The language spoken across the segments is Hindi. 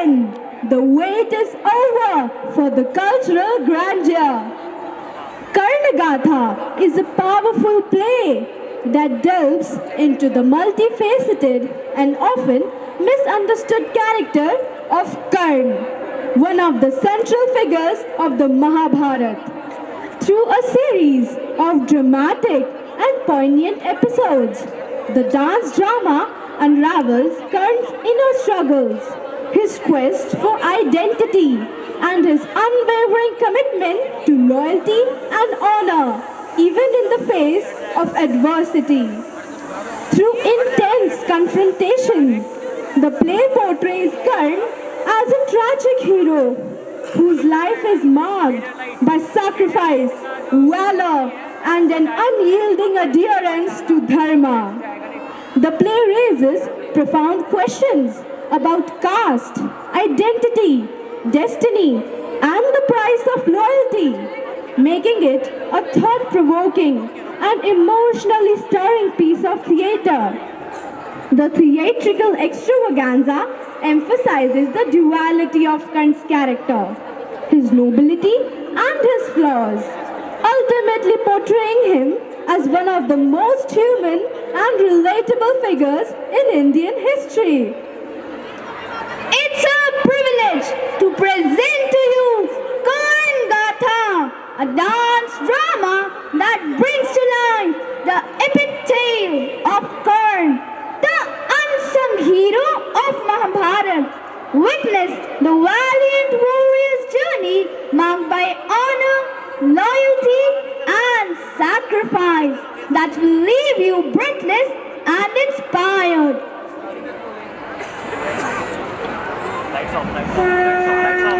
end. The wait is over for the cultural grandeur. Karnagatha is a powerful play that delves into the multifaceted and often misunderstood character of Karna, one of the central figures of the Mahabharata. Through a series of dramatic and poignant episodes, the dance drama unravels Karna's inner struggles, his quest for identity, and his unwavering commitment to loyalty and honor, even in the face of adversity. Through intense confrontations, the play portrays Karna as a tragic hero whose life is marked by sacrifice, valor, and an unyielding adherence to dharma. The play raises profound questions about caste, identity, destiny, and the price of loyalty, making it a thought-provoking and emotionally stirring piece of theatre. The theatrical extravaganza emphasizes the duality of Karna's character, his nobility and his flaws, ultimately portraying him as one of the most human and relatable figures in Indian history. It's a privilege to present to you Karna Gatha, a dance drama that brings to life the epic tale of Karna, the unsung hero of Mahabharata. Witness the valiant warrior's journey marked by honor, loyalty, and sacrifice that will leave you breathless and inspired. Lights off, lights off, lights off, lights off.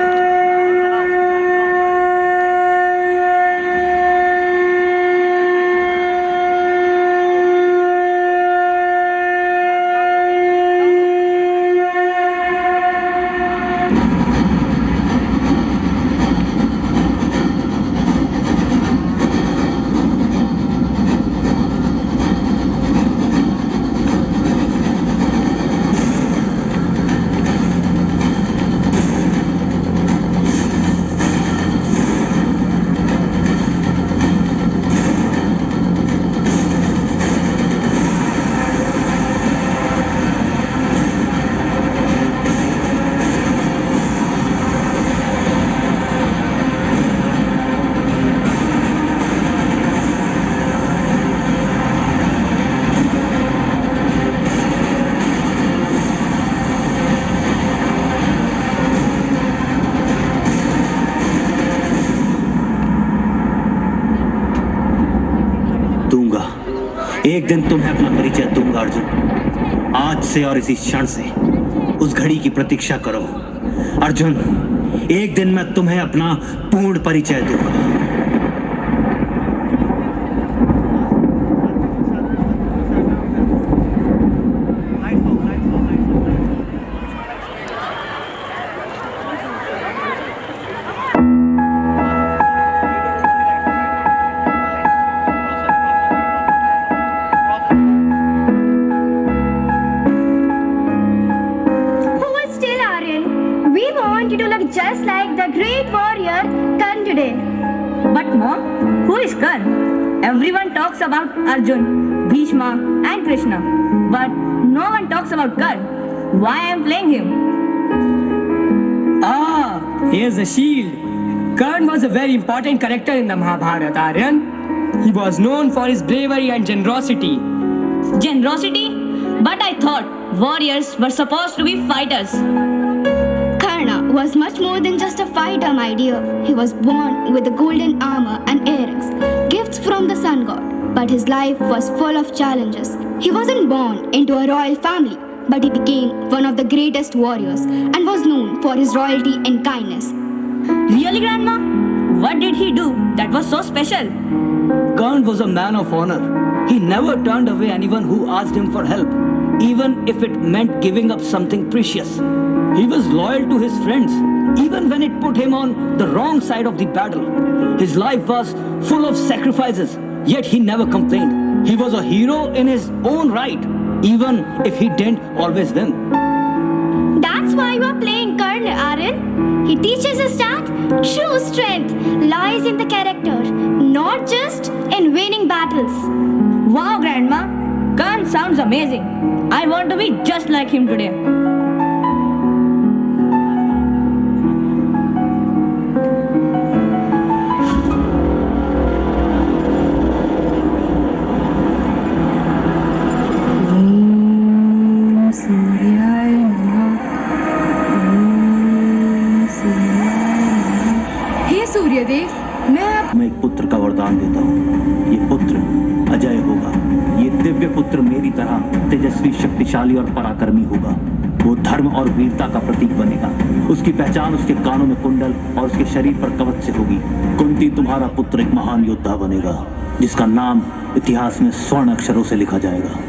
एक दिन तुम्हें अपना परिचय दूंगा अर्जुन। आज से और इसी क्षण से उस घड़ी की प्रतीक्षा करो अर्जुन। एक दिन मैं तुम्हें अपना पूर्ण परिचय दूंगा। Just like the great warrior Karna today. But mom, who is Karna? Everyone talks about Arjun, Bhishma and Krishna. But no one talks about Karna. Why I am playing him? Ah, here's the shield. Karna was a very important character in the Mahabharata, Aryan. He was known for his bravery and generosity. Generosity? But I thought warriors were supposed to be fighters. Karna was much more than just a fighter, my dear. He was born with the golden armor and earrings, gifts from the sun god. But his life was full of challenges. He wasn't born into a royal family, but he became one of the greatest warriors and was known for his royalty and kindness. Really, Grandma? What did he do that was so special? Karna was a man of honor. He never turned away anyone who asked him for help, even if it meant giving up something precious. He was loyal to his friends, even when it put him on the wrong side of the battle. His life was full of sacrifices, yet he never complained. He was a hero in his own right, even if he didn't always win. That's why you are playing Karna He teaches us that true strength lies in the character, not just in winning battles. Wow, Grandma! Karn sounds amazing. I want to be just like him today. हे सूर्यदेव, मैं एक पुत्र का वरदान देता हूँ। ये पुत्र अजय होगा। ये दिव्य पुत्र मेरी तरह तेजस्वी, शक्तिशाली और पराक्रमी होगा। वो धर्म और वीरता का प्रतीक बनेगा। उसकी पहचान उसके कानों में कुंडल और उसके शरीर पर कवच से होगी। कुंती, तुम्हारा पुत्र एक महान योद्धा बनेगा, जिसका नाम इतिहास में स्वर्ण अक्षरों से लिखा जाएगा।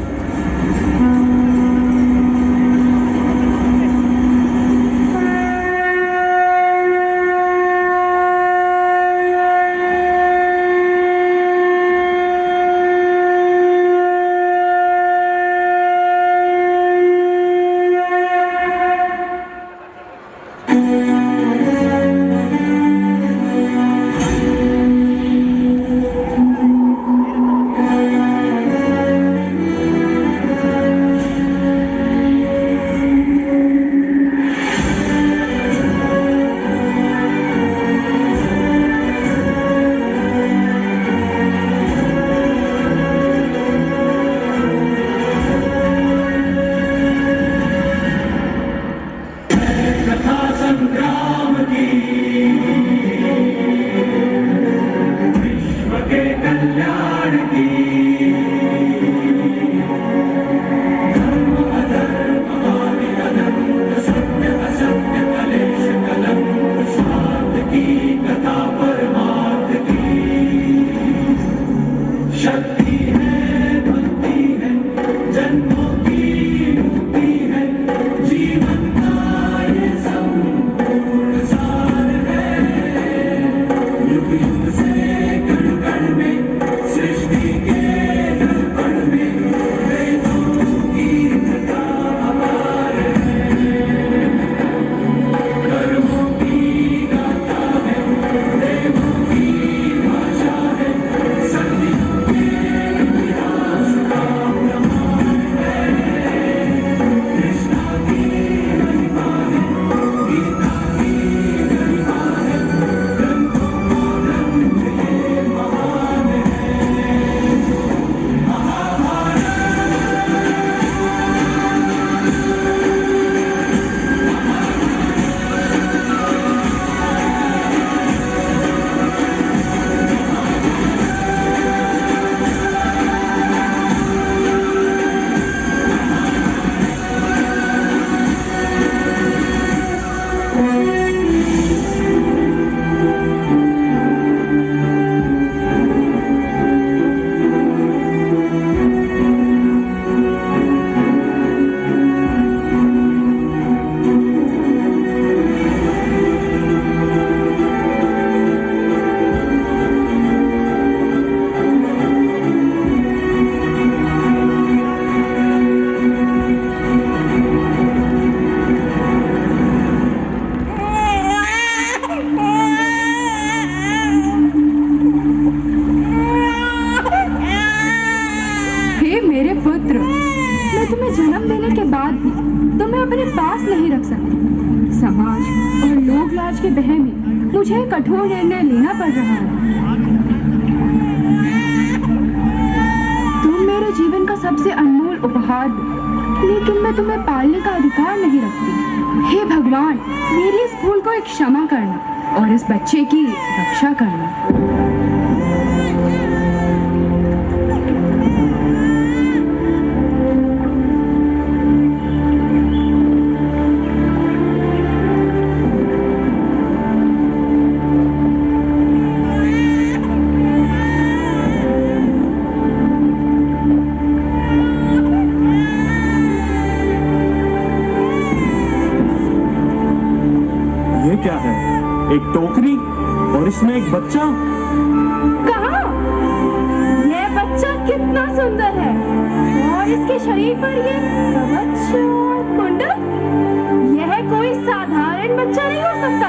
मुझे कठोर निर्णय लेना पड़ रहा है। तुम मेरे जीवन का सबसे अनमोल उपहार हो, लेकिन मैं तुम्हें पालने का अधिकार नहीं रखती। हे भगवान, मेरी इस भूल को एक क्षमा करना और इस बच्चे की रक्षा करना। क्या है? एक टोकरी और इसमें एक बच्चा। कहाँ? यह बच्चा कितना सुंदर है और इसके शरीर पर ये कवच और कुंडल। यह कोई साधारण बच्चा नहीं हो सकता।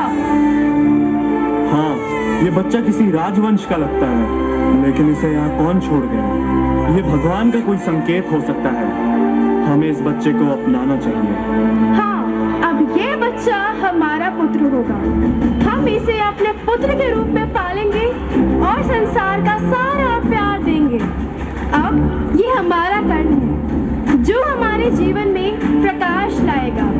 हाँ, ये बच्चा किसी राजवंश का लगता है, लेकिन इसे यहाँ कौन छोड़ गया? ये भगवान का कोई संकेत हो सकता है। हमें इस बच्चे को अपनाना चाहिए। हाँ, अब ये बच्चा हमारा पुत्र होगा। हम इसे अपने पुत्र के रूप में पालेंगे और संसार का सारा प्यार देंगे। अब ये हमारा कर्ण है, जो हमारे जीवन में प्रकाश लाएगा।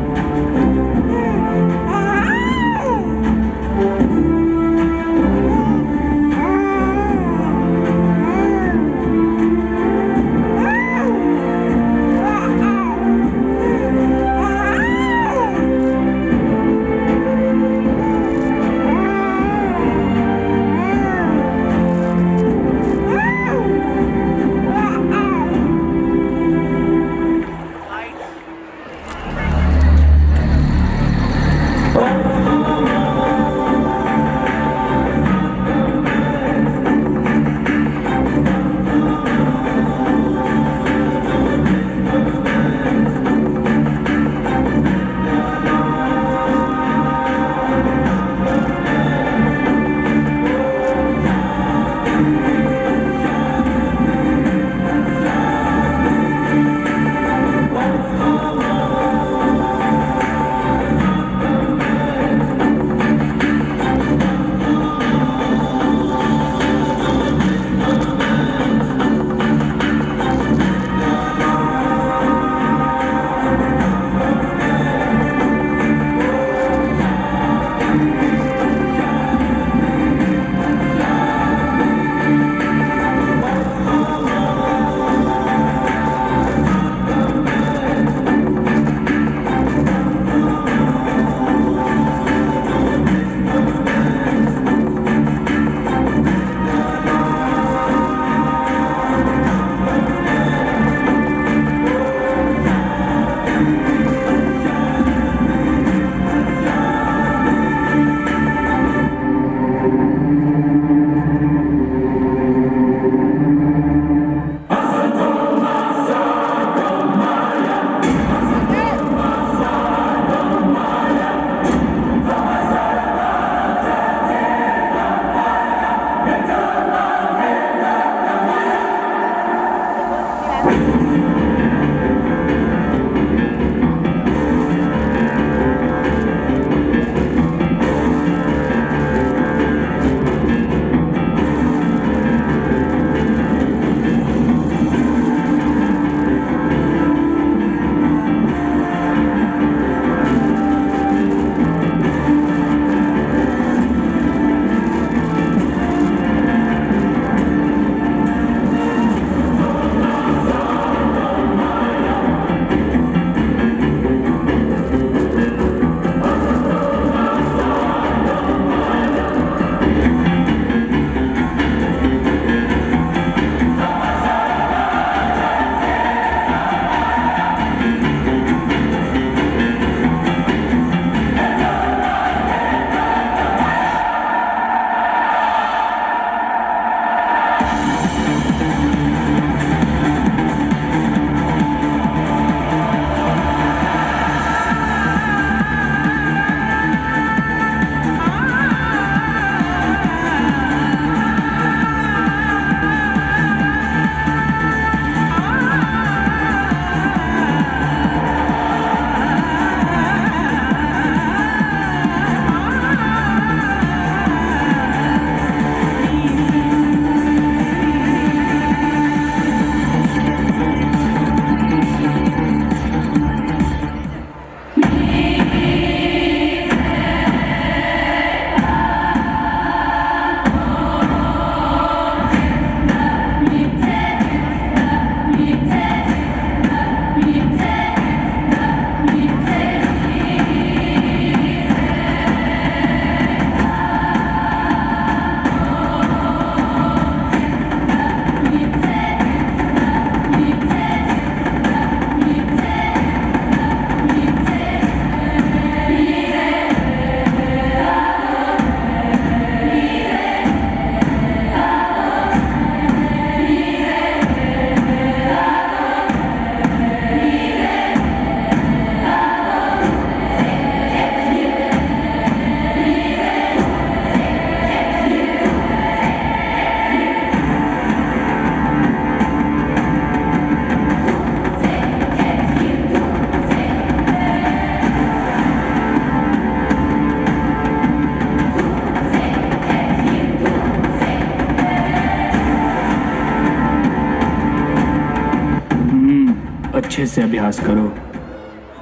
अच्छे से अभ्यास करो।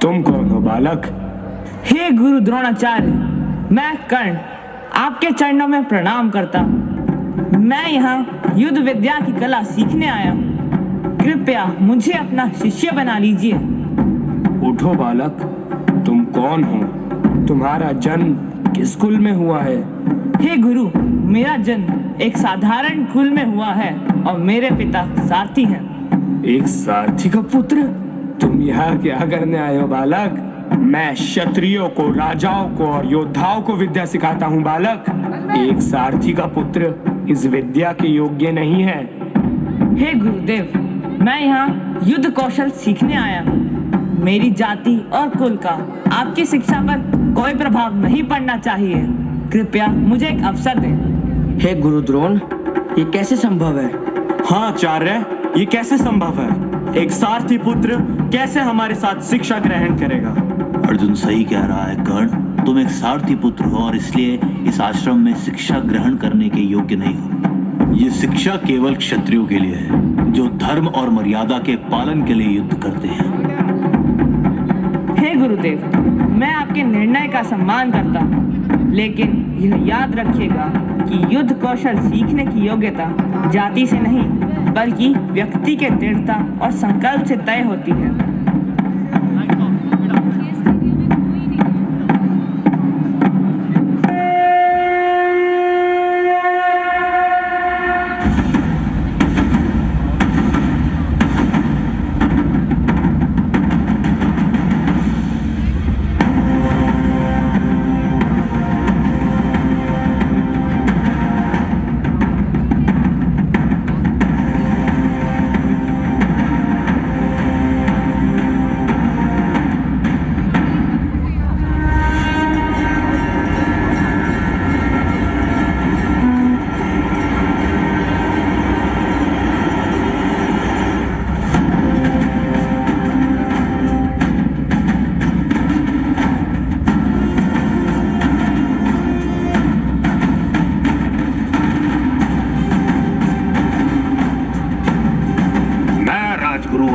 तुम कौन हो बालक? हे गुरु द्रोणाचार्य, मैं कर्ण आपके चरणों में प्रणाम करता हूँ। मैं यहाँ युद्ध विद्या की कला सीखने आया हूँ। कृपया मुझे अपना शिष्य बना लीजिए। उठो बालक, तुम कौन हो? तुम्हारा जन्म किस कुल में हुआ है? हे गुरु, मेरा जन्म एक साधारण कुल में हुआ है और मेरे पिता सारथी हैं। एक सारथी का पुत्र? तुम यहाँ क्या करने आए हो बालक? मैं क्षत्रियों को, राजाओं को और योद्धाओं को विद्या सिखाता हूँ बालक। एक सारथी का पुत्र इस विद्या के योग्य नहीं है। हे गुरुदेव, मैं यहाँ युद्ध कौशल सीखने आया हूँ। मेरी जाति और कुल का आपकी शिक्षा पर कोई प्रभाव नहीं पड़ना चाहिए। कृपया मुझे एक अवसर दें। हे गुरु द्रोण, ये कैसे संभव है? हाँ आचार्य, ये कैसे संभव है? एक सारथी पुत्र कैसे हमारे साथ शिक्षा ग्रहण करेगा? अर्जुन सही कह रहा है कर्ण, तुम एक सारथी पुत्र हो और इसलिए इस आश्रम में शिक्षा ग्रहण करने के योग्य नहीं हो। ये शिक्षा केवल क्षत्रियों के लिए है, जो धर्म और मर्यादा के पालन के लिए युद्ध करते हैं। हे गुरुदेव, मैं आपके निर्णय का सम्मान करता हूँ, लेकिन यह याद रखिएगा कि युद्ध कौशल सीखने की योग्यता जाति से नहीं बल्कि व्यक्ति के दृढ़ता और संकल्प से तय होती है।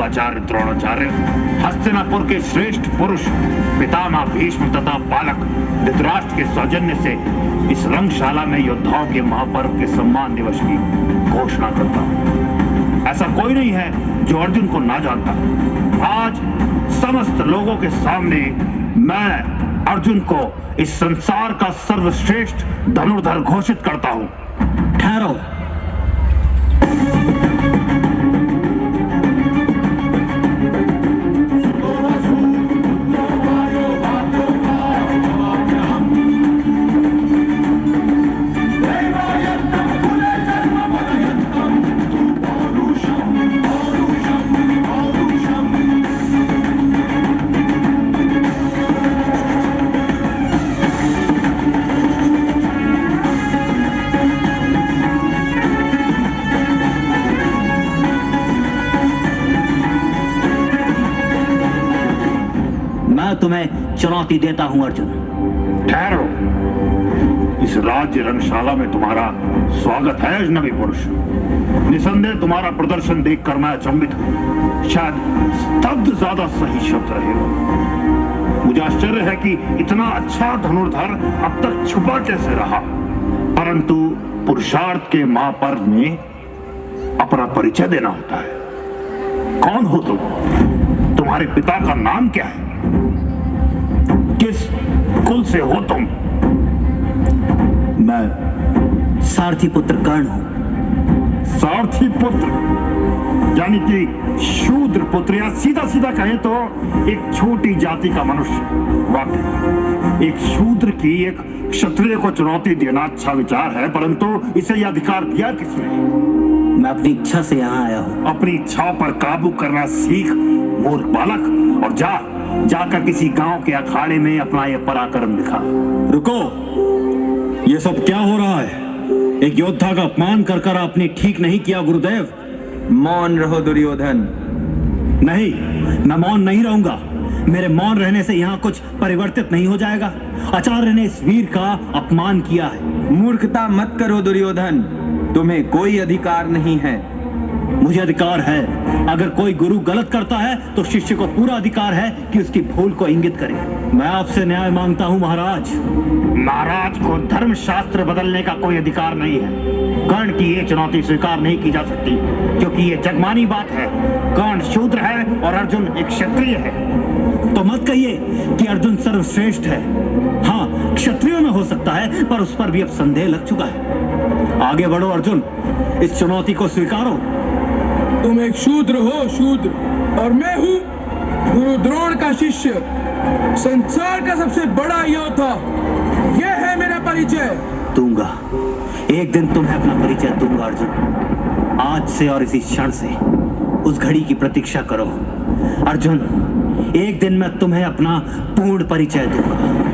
आचार्य द्रोणाचार्य, हस्तिनापुर के श्रेष्ठ पुरुष पितामह भीष्म तथा बालक धृतराष्ट्र के सौजन्य से इस रंगशाला में योद्धाओं के महापर्व के सम्मान दिवस की घोषणा करता हूँ। ऐसा कोई नहीं है जो अर्जुन को ना जानता। आज समस्त लोगों के सामने मैं अर्जुन को इस संसार का सर्वश्रेष्ठ धनुर्धर घोषित करता हूँ। ठहरो। तुम्हें चुनौती देता हूं अर्जुन। ठहरो, इस राज्य रंगशाला में तुम्हारा स्वागत है अजनबी पुरुष। निसंदेह तुम्हारा प्रदर्शन देखकर मैं अचंभित हूं। शायद स्तब्ध ज्यादा सही शब्द रहेगा। मुझे आश्चर्य है कि इतना अच्छा धनुर्धर अब तक छुपा कैसे रहा। परंतु पुरुषार्थ के महापर्व में अपना परिचय देना होता है। कौन हो तुम? तुम्हारे पिता का नाम क्या है? किस कुल से हो तुम? मैं सारथी पुत्र कर्ण हूं। सारथी पुत्र यानी कि शूद्र पुत्र, या सीधा सीधा कहें तो एक छोटी जाति का मनुष्य। वाकई एक शूद्र की एक क्षत्रिय को चुनौती देना अच्छा विचार है, परंतु इसे यह अधिकार दिया किसने? मैं अपनी इच्छा से यहाँ आया हूँ। अपनी इच्छाओं पर काबू करना सीख मूर्ख बालक, और जाकर किसी गांव के अखाड़े में अपना यह पराक्रम दिखा। रुको, ये सब क्या हो रहा है? एक योद्धा का अपमान कर आपने ठीक नहीं किया गुरुदेव। मौन रहो दुर्योधन। नहीं, मैं मौन नहीं रहूंगा। मेरे मौन रहने से यहाँ कुछ परिवर्तित नहीं हो जाएगा। आचार्य ने इस वीर का अपमान किया है। मूर्खता मत करो दुर्योधन, तुम्हें कोई अधिकार नहीं है। मुझे अधिकार है। अगर कोई गुरु गलत करता है तो शिष्य को पूरा अधिकार है कि उसकी भूल को इंगित करे। मैं आपसे न्याय मांगता हूँ महाराज। महाराज को धर्म शास्त्र बदलने का कोई अधिकार नहीं है। कर्ण की ये चुनौती स्वीकार नहीं की जा सकती, क्योंकि ये जगमानी बात है। कर्ण शूद्र है और अर्जुन एक क्षत्रिय है। तो मत कहिए कि अर्जुन सर्वश्रेष्ठ है। हाँ, क्षत्रियों में हो सकता है, पर उस पर भी अब संदेह लग चुका है। आगे बढ़ो अर्जुन, इस चुनौती को स्वीकारो। तुम एक शूद्र हो, शूद्र, और मैं हूँ गुरु द्रोण का शिष्य, संसार का सबसे बड़ा योद्धा। यह है मेरा परिचय। दूंगा, एक दिन तुम्हें अपना परिचय दूंगा अर्जुन। आज से और इसी क्षण से उस घड़ी की प्रतीक्षा करो अर्जुन। एक दिन मैं तुम्हें अपना पूर्ण परिचय दूंगा।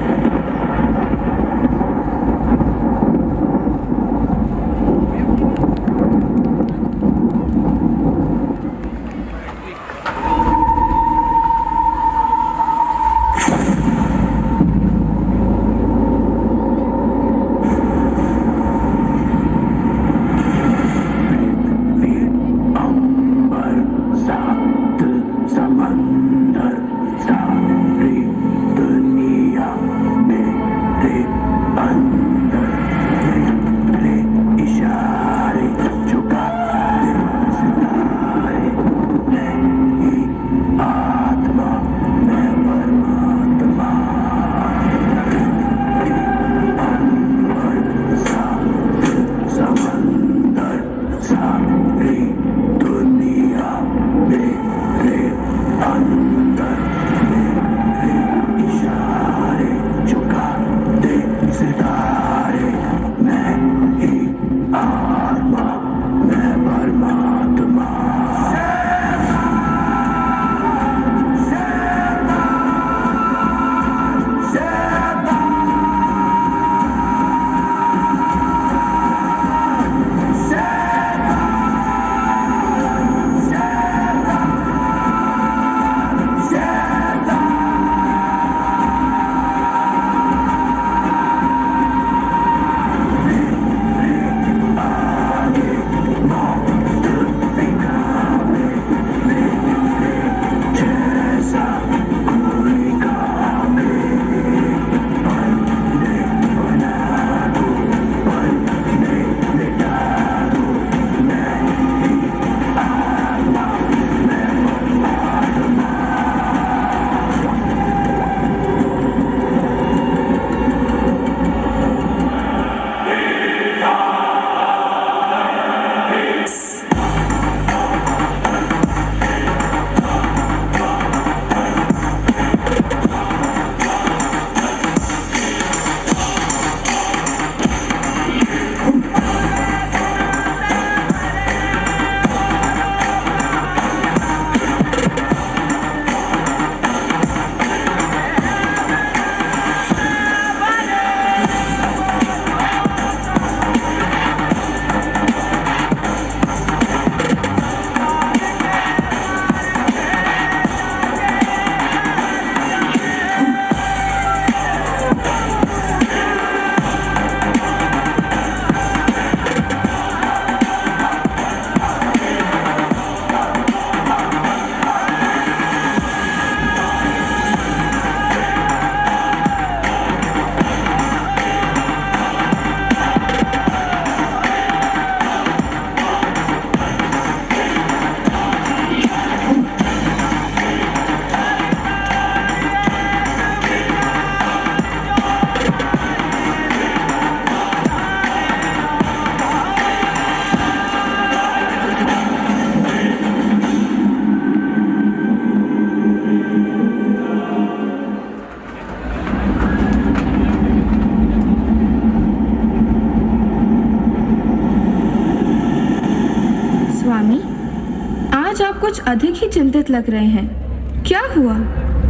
कुछ अधिक ही चिंतित लग रहे हैं। क्या हुआ?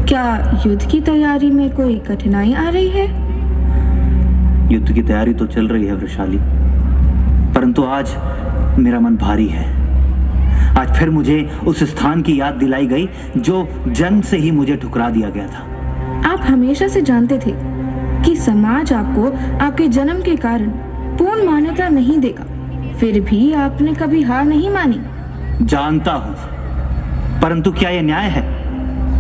क्या युद्ध की तैयारी में कोई कठिनाई आ रही है? युद्ध की तैयारी तो चल रही है वृषाली, परंतु आज मेरा मन भारी है। आज फिर मुझे उस स्थान की याद दिलाई गई जो जन्म से ही मुझे ठुकरा दिया गया था। आप हमेशा से जानते थे कि समाज आपको आपके जन्म के कारण पूर्ण मान्यता नहीं देगा, फिर भी आपने कभी हार नहीं मानी। जानता हूं, परंतु क्या यह न्याय है?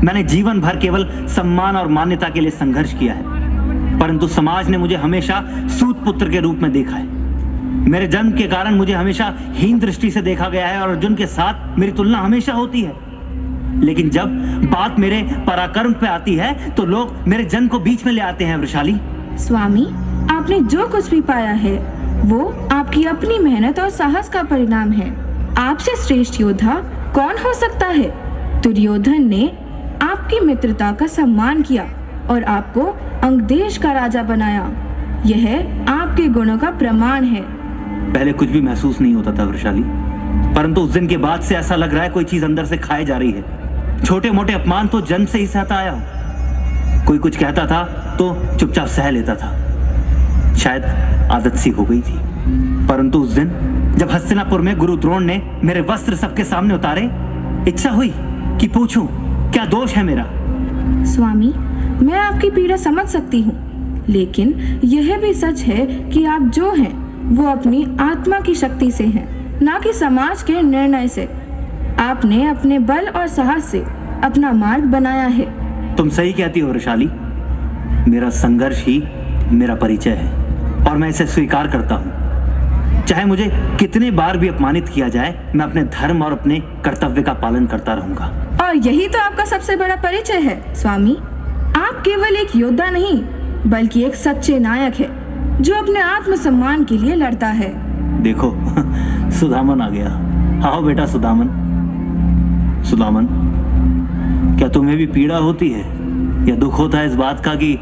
मैंने जीवन भर केवल सम्मान और मान्यता के लिए संघर्ष किया है, परंतु समाज ने मुझे हमेशा सूत पुत्र के रूप में देखा है। मेरे जन्म के कारण मुझे हमेशा हीन दृष्टि से देखा गया है और अर्जुन के साथ मेरी तुलना हमेशा होती है। लेकिन जब बात मेरे पराक्रम पे आती है तो लोग मेरे जन्म को बीच में ले आते हैं। वृषाली, स्वामी, आपने जो कुछ भी पाया है वो आपकी अपनी मेहनत और साहस का परिणाम है। आपसे श्रेष्ठ योद्धा कौन हो सकता है? दुर्योधन ने आपकी मित्रता का सम्मान किया और आपको अंगदेश का राजा बनाया। यह आपके गुणों का प्रमाण है। पहले कुछ भी महसूस नहीं होता था वृषाली, परंतु उस दिन के बाद से ऐसा लग रहा है कोई चीज अंदर से खाए जा रही है। छोटे मोटे अपमान तो जन्म से ही सहता आया हूं। कोई कुछ कहता था तो चुपचाप सह लेता था, शायद आदत सी हो गई थी। परंतु उस दिन जब हस्तिनापुर में गुरु द्रोण ने मेरे वस्त्र सबके सामने उतारे, इच्छा हुई कि पूछूं क्या दोष है मेरा। स्वामी, मैं आपकी पीड़ा समझ सकती हूँ, लेकिन यह भी सच है कि आप जो हैं वो अपनी आत्मा की शक्ति से हैं, ना कि समाज के निर्णय से। आपने अपने बल और साहस से अपना मार्ग बनाया है। तुम सही कहती हो वृषाली, मेरा संघर्ष ही मेरा परिचय है और मैं इसे स्वीकार करता हूँ। चाहे मुझे कितने बार भी अपमानित किया जाए, मैं अपने धर्म और अपने कर्तव्य का पालन करता रहूंगा। और यही तो आपका सबसे बड़ा परिचय है स्वामी। आप केवल एक योद्धा नहीं, बल्कि एक सच्चे नायक है जो अपने आत्मसम्मान के लिए लड़ता है। देखो सुदामन आ गया। आओ बेटा सुदामन। सुदामन, क्या तुम्हें भी पीड़ा होती है या दुख होता है इस बात का कि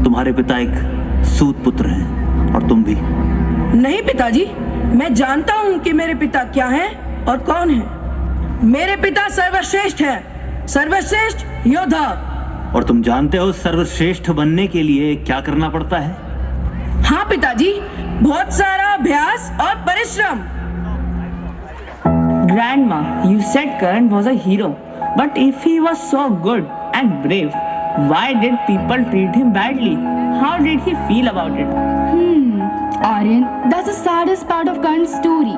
तुम्हारे पिता एक सूत पुत्र हैं और तुम भी? नहीं पिताजी, मैं जानता हूँ कि मेरे पिता क्या हैं और कौन हैं। मेरे पिता सर्वश्रेष्ठ हैं, सर्वश्रेष्ठ योद्धा। और तुम जानते हो सर्वश्रेष्ठ बनने के लिए क्या करना पड़ता है? हाँ पिताजी, बहुत सारा अभ्यास और परिश्रम। Grandma, you said Karan was a hero, but if he was so good and brave, why did people treat him badly? How did he feel about it? Aryan, that's the saddest part of Karn's story.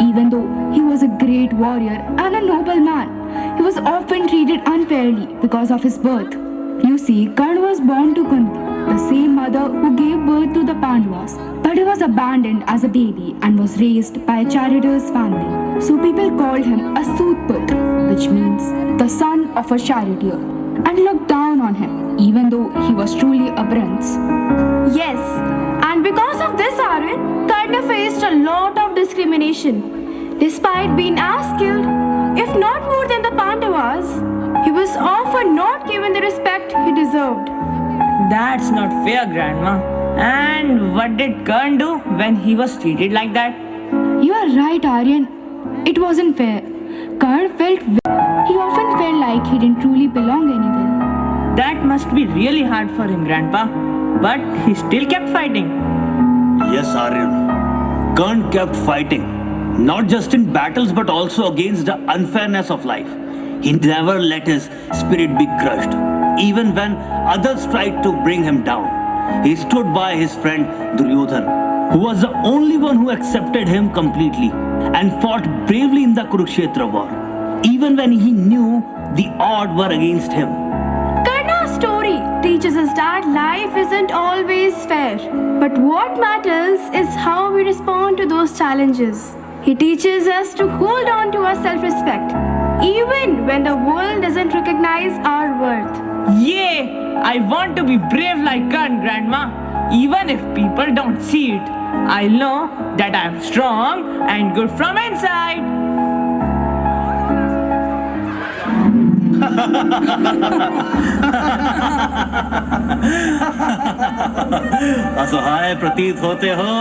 Even though he was a great warrior and a noble man, he was often treated unfairly because of his birth. You see, Karn was born to Kunti, the same mother who gave birth to the Pandavas, but he was abandoned as a baby and was raised by a charioteer's family. So people called him a Sutputra, which means the son of a charioteer, and looked down on him, even though he was truly a prince. Yes, and because of this, Aryan, Karna faced a lot of discrimination. Despite being as skilled, if not more than the Pandavas, he was often not given the respect he deserved. That's not fair, Grandma. And what did Karn do when he was treated like that? You are right, Aryan. It wasn't fair. Karn he often felt like he didn't truly belong anywhere. That must be really hard for him, Grandpa. But he still kept fighting. Yes, Aryan. Karn kept fighting, not just in battles but also against the unfairness of life. He never let his spirit be crushed, even when others tried to bring him down. He stood by his friend Duryodhan, who was the only one who accepted him completely and fought bravely in the Kurukshetra war, even when he knew the odds were against him. Karna's story teaches us that life isn't always fair, but what matters is how we respond to those challenges. He teaches us to hold on to our self-respect, even when the world doesn't recognize our worth. Yay! I want to be brave like Karn, Grandma. Even if people don't see it, I know that I'm strong and good from inside. असहाय प्रतीत होते हो।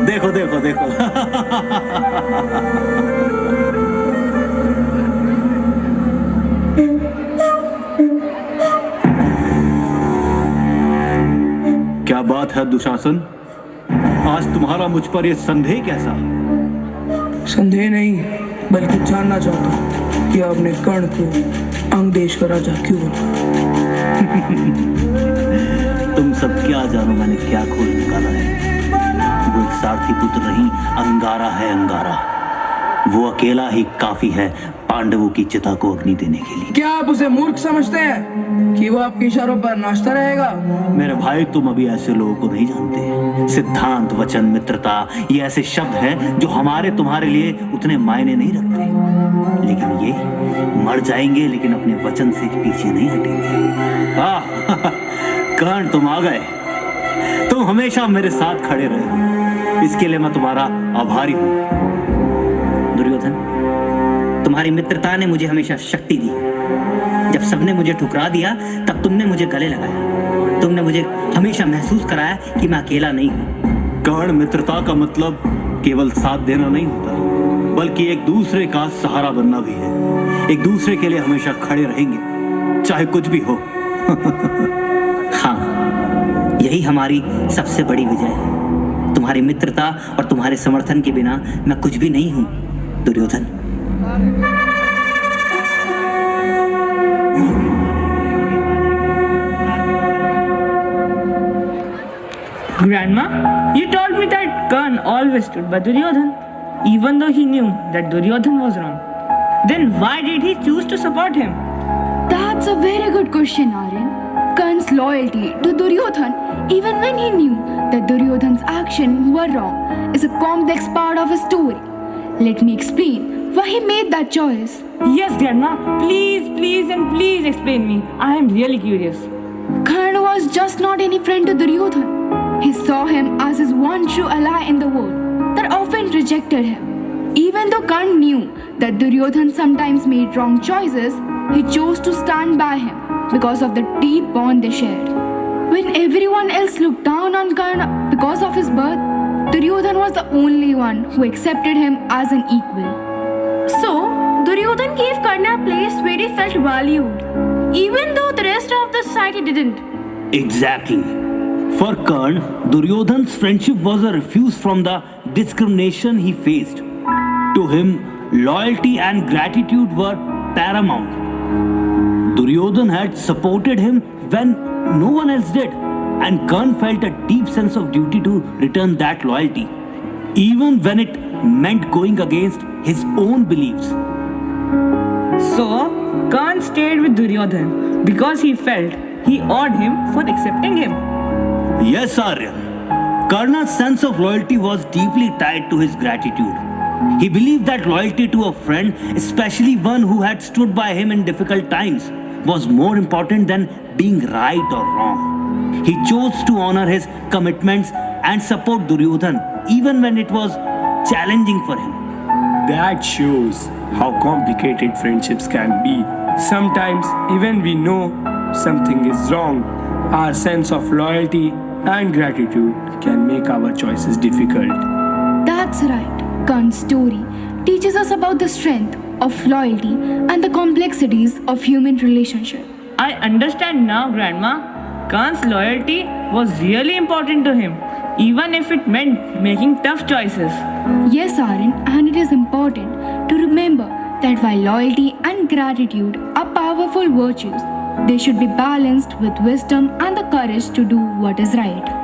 देखो देखो देखो। क्या बात है दुशासन, आज तुम्हारा मुझ पर यह संदेह कैसा? संदेह नहीं, बल्कि जानना चाहता हूँ कि आपने कर्ण को अंगदेश का राजा क्यों बनाया। तुम सब क्या जानो मैंने क्या खोल निकाला है। वो एक सारथी पुत्र नहीं, अंगारा है अंगारा। वो अकेला ही काफी है पांडवों की चिता को अग्नि देने के लिए। क्या आप उसे मूर्ख समझते हैं कि वो आपके इशारों पर नाचता रहेगा? मेरे भाई, तुम अभी ऐसे लोगों को नहीं जानते। सिद्धांत, वचन, मित्रता, ये ऐसे शब्द हैं जो हमारे तुम्हारे लिए उतने मायने नहीं रखते, लेकिन ये मर जाएंगे लेकिन अपने वचन से पीछे नहीं हटेंगे। कर्ण, तुम आ गए। तुम हमेशा मेरे साथ खड़े रहे, इसके लिए मैं तुम्हारा आभारी हूं। दुर्योधन, तुम्हारी मित्रता ने मुझे हमेशा शक्ति दी। जब सबने मुझे ठुकरा दिया तब तुमने मुझे गले लगाया। तुमने मुझे हमेशा महसूस कराया कि मैं अकेला नहीं हूं। कर्ण, मित्रता का मतलब केवल साथ देना नहीं होता, बल्कि एक दूसरे का सहारा बनना भी है। एक दूसरे के लिए हमेशा खड़े रहेंगे, चाहे कुछ भी हो। हाँ, यही हमारी सबसे बड़ी विजय है। तुम्हारी मित्रता और तुम्हारे समर्थन के बिना मैं कुछ भी नहीं हूं, Duryodhan. Grandma, you told me that Karn always stood by Duryodhan, even though he knew that Duryodhan was wrong. Then why did he choose to support him? That's a very good question, Aryan. Karn's loyalty to Duryodhan, even when he knew that Duryodhan's actions were wrong, is a complex part of his story. Let me explain why he made that choice. Yes, Grandma. Please and please explain me. I am really curious. Karna was just not any friend to Duryodhan. He saw him as his one true ally in the world that often rejected him. Even though Karna knew that Duryodhan sometimes made wrong choices, he chose to stand by him because of the deep bond they shared. When everyone else looked down on Karna because of his birth, Duryodhan was the only one who accepted him as an equal. So, Duryodhan gave Karna a place where he felt valued, even though the rest of the society didn't. Exactly. For Karn, Duryodhan's friendship was a refuge from the discrimination he faced. To him, loyalty and gratitude were paramount. Duryodhan had supported him when no one else did, and Karn felt a deep sense of duty to return that loyalty, even when it meant going against his own beliefs. So, Karn stayed with Duryodhan because he felt he owed him for accepting him. Yes, Arya. Karna's sense of loyalty was deeply tied to his gratitude. He believed that loyalty to a friend, especially one who had stood by him in difficult times, was more important than being right or wrong. He chose to honor his commitments and support Duryodhan even when it was challenging for him. That shows how complicated friendships can be. Sometimes, even we know something is wrong, our sense of loyalty and gratitude can make our choices difficult. That's right. Karn's story teaches us about the strength of loyalty and the complexities of human relationships. I understand now, Grandma. Karn's loyalty was really important to him, even if it meant making tough choices. Yes, Aryan, and it is important to remember that while loyalty and gratitude are powerful virtues, they should be balanced with wisdom and the courage to do what is right.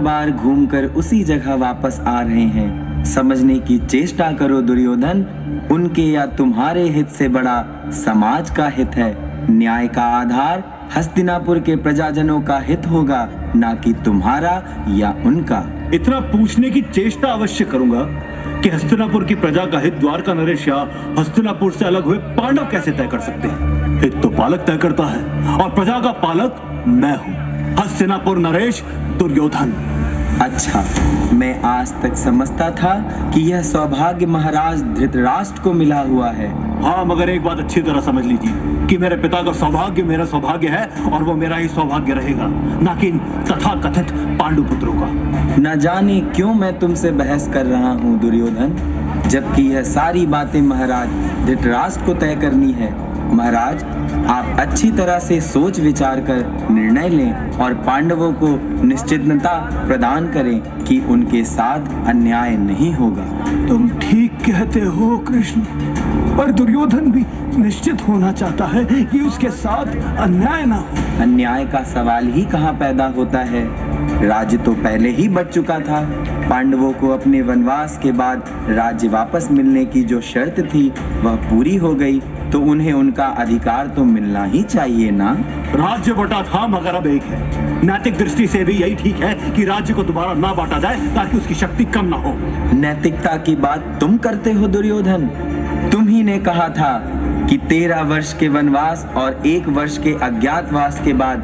बार घूमकर उसी जगह वापस आ रहे हैं। समझने की चेष्टा करो दुर्योधन, उनके या तुम्हारे हित से बड़ा समाज का हित है। न्याय का आधार हस्तिनापुर के प्रजाजनों का हित होगा, ना कि तुम्हारा या उनका। इतना पूछने की चेष्टा अवश्य करूंगा कि हस्तिनापुर की प्रजा का हित द्वारका नरेश या हस्तिनापुर से अलग हुए पांडव कैसे तय कर सकते हैं? हित तो पालक तय करता है और प्रजा का पालक मैं हूँ, हस्तिनापुर नरेश दुर्योधन। अच्छा, मैं आज तक समझता था कि यह सौभाग्य महाराज धृतराष्ट्र को मिला हुआ है। हाँ, मगर एक बात अच्छी तरह समझ लीजिए कि मेरे पिता का सौभाग्य मेरा सौभाग्य है और वो मेरा ही सौभाग्य रहेगा, ना कि तथा कथित पांडुपुत्रों का। न जाने क्यों मैं तुमसे बहस कर रहा हूँ दुर्योधन, जबकि यह सारी बातें महाराज धृतराष्ट्र को तय करनी है। महाराज, आप अच्छी तरह से सोच विचार कर निर्णय लें और पांडवों को निश्चितता प्रदान करें कि उनके साथ अन्याय नहीं होगा। तुम ठीक कहते हो कृष्ण, पर दुर्योधन भी निश्चित होना चाहता है कि उसके साथ अन्याय ना हो। अन्याय का सवाल ही कहाँ पैदा होता है? राज्य तो पहले ही बट चुका था। पांडवों को अपने वनवास के बाद राज्य वापस मिलने की जो शर्त थी वह पूरी हो गई, तो उन्हें उनका अधिकार तो मिलना ही चाहिए ना। राज्य बटा था मगर अब एक है। नैतिक दृष्टि से भी यही ठीक है कि राज्य को दोबारा ना बांटा जाए ताकि उसकी शक्ति कम ना हो। नैतिकता की बात तुम करते हो दुर्योधन। तुम ही ने कहा था कि 13 वर्ष के वनवास और 1 वर्ष के अज्ञातवास के बाद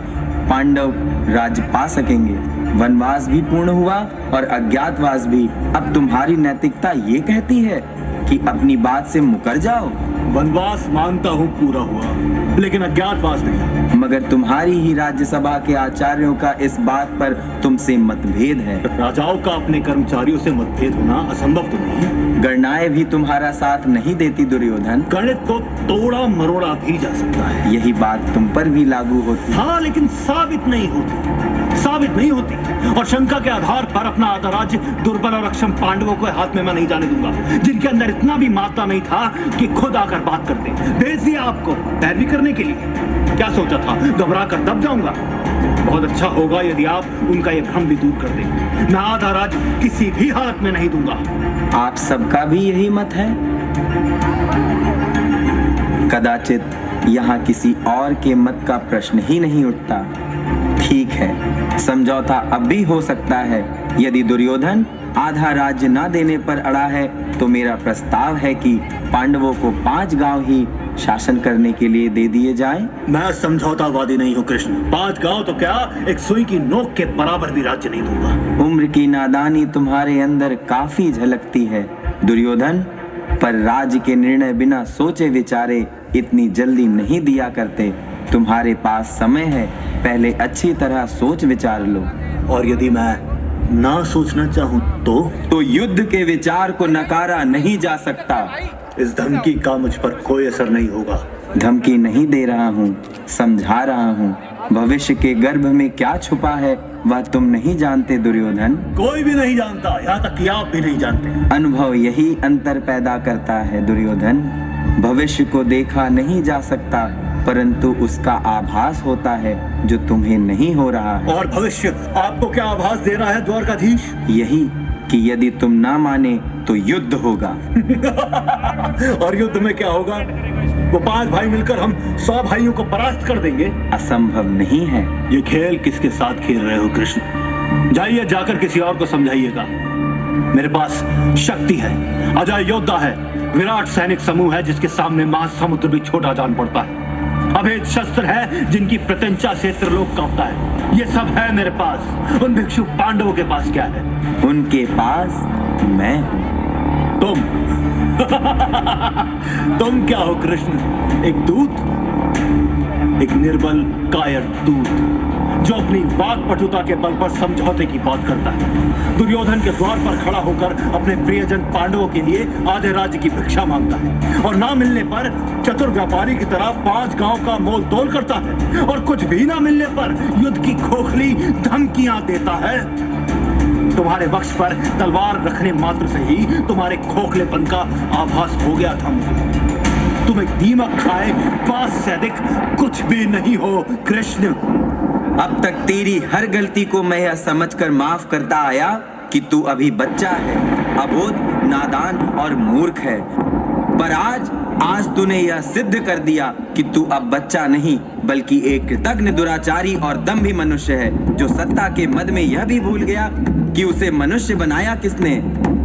पांडव राज्य पा सकेंगे। वनवास भी पूर्ण हुआ और अज्ञातवास भी। अब तुम्हारी नैतिकता ये कहती है कि अपनी बात से मुकर जाओ। वनवास मानता हूँ पूरा हुआ, लेकिन अज्ञातवास नहीं। मगर तुम्हारी ही राज्यसभा के आचार्यों का इस बात पर तुमसे मतभेद है। राजाओं का अपने कर्मचारियों से मतभेद होना असंभव तो नहीं। गणनाएं भी तुम्हारा साथ नहीं देती दुर्योधन। गणित तो तोड़ा मरोड़ा भी जा सकता है। यही बात तुम पर भी लागू होती। हाँ, लेकिन साबित नहीं होती और शंका के आधार पर अपना आधा राज्य दुर्बल और अक्षम पांडवों को हाथ में मैं नहीं जाने दूंगा, जिनके अंदर इतना भी मात्रा नहीं था कि खुद आकर बात करते। भेज दिया आपको पैरवी करने के लिए। क्या सोचा था घबरा कर दब जाऊंगा? बहुत अच्छा होगा यदि आप उनका ये भ्रम भी दूर कर दें। मैं आधा राज्य किसी भी हालत में नहीं दूंगा। आप सबका भी यही मत है? कदाचित यहाँ किसी और के मत का प्रश्न ही नहीं उठता। ठीक है, समझौता अब भी हो सकता है। यदि दुर्योधन आधा राज्य ना देने पर अड़ा है तो मेरा प्रस्ताव है कि पांडवों को 5 गांव ही शासन करने के लिए दे दिए जाएं। मैं समझौतावादी नहीं हूँ कृष्ण। 5 गांव तो क्या, एक सुई की नोक के बराबर भी राज्य नहीं दूंगा। उम्र की नादानी तुम्हारे अंदर काफी झलकती है दुर्योधन, पर राज्य के निर्णय बिना सोचे विचारे इतनी जल्दी नहीं दिया करते। तुम्हारे पास समय है, पहले अच्छी तरह सोच विचार लो। और यदि मैं ना सोचना चाहूँ तो युद्ध के विचार को नकारा नहीं जा सकता। इस धमकी का मुझ पर कोई असर नहीं होगा। धमकी नहीं दे रहा हूँ, समझा रहा हूँ। भविष्य के गर्भ में क्या छुपा है वह तुम नहीं जानते दुर्योधन। कोई भी नहीं जानता, यहाँ तक कि आप भी नहीं जानते। अनुभव यही अंतर पैदा करता है दुर्योधन। भविष्य को देखा नहीं जा सकता, परंतु उसका आभास होता है जो तुम्हें नहीं हो रहा है। और भविष्य आपको क्या आभास दे रहा है द्वारकाधीश? यही कि यदि तुम ना माने तो युद्ध होगा। और युद्ध में क्या होगा? वो 5 भाई मिलकर हम 100 भाइयों को परास्त कर देंगे। असंभव नहीं है। ये खेल किसके साथ खेल रहे हो कृष्ण? जाइए, जाकर किसी और को समझाइएगा। मेरे पास शक्ति है, अजय योद्धा है, विराट सैनिक समूह है जिसके सामने महासमुद्र भी छोटा जान पड़ता है। अभेद शस्त्र है जिनकी प्रत्यंचा से त्रिलोक कांपता है। ये सब है मेरे पास। उन भिक्षु पांडवों के पास क्या है? उनके पास मैं हूँ। तुम क्या हो कृष्ण? एक दूत, एक निर्बल कायर दूत जो अपनी वाक पटुता के बल पर समझौते की बात करता है। दुर्योधन के द्वार पर खड़ा होकर अपने प्रियजन पांडवों के लिए आधे राज्य की भिक्षा मांगता है और ना मिलने पर चतुर व्यापारी की तरह 5 गांव का मोल तोल करता है और कुछ भी ना मिलने पर युद्ध की खोखली धमकियां देता है। तुम्हारे वक्ष पर तलवार रखने मात्र से ही तुम्हारे खोखलेपन का आभास हो गया था मुझे। तुम एक दीमक खाए 5 से अधिक कुछ भी नहीं हो कृष्ण। अब तक तेरी हर गलती को मैं यह समझकर माफ करता आया कि तू अभी बच्चा है, अबोध, नादान और मूर्ख है। पर आज तूने यह सिद्ध कर दिया कि तू अब बच्चा नहीं बल्कि एक कृतज्ञ, दुराचारी और दंभी मनुष्य है, जो सत्ता के मद में यह भी भूल गया कि उसे मनुष्य बनाया किसने।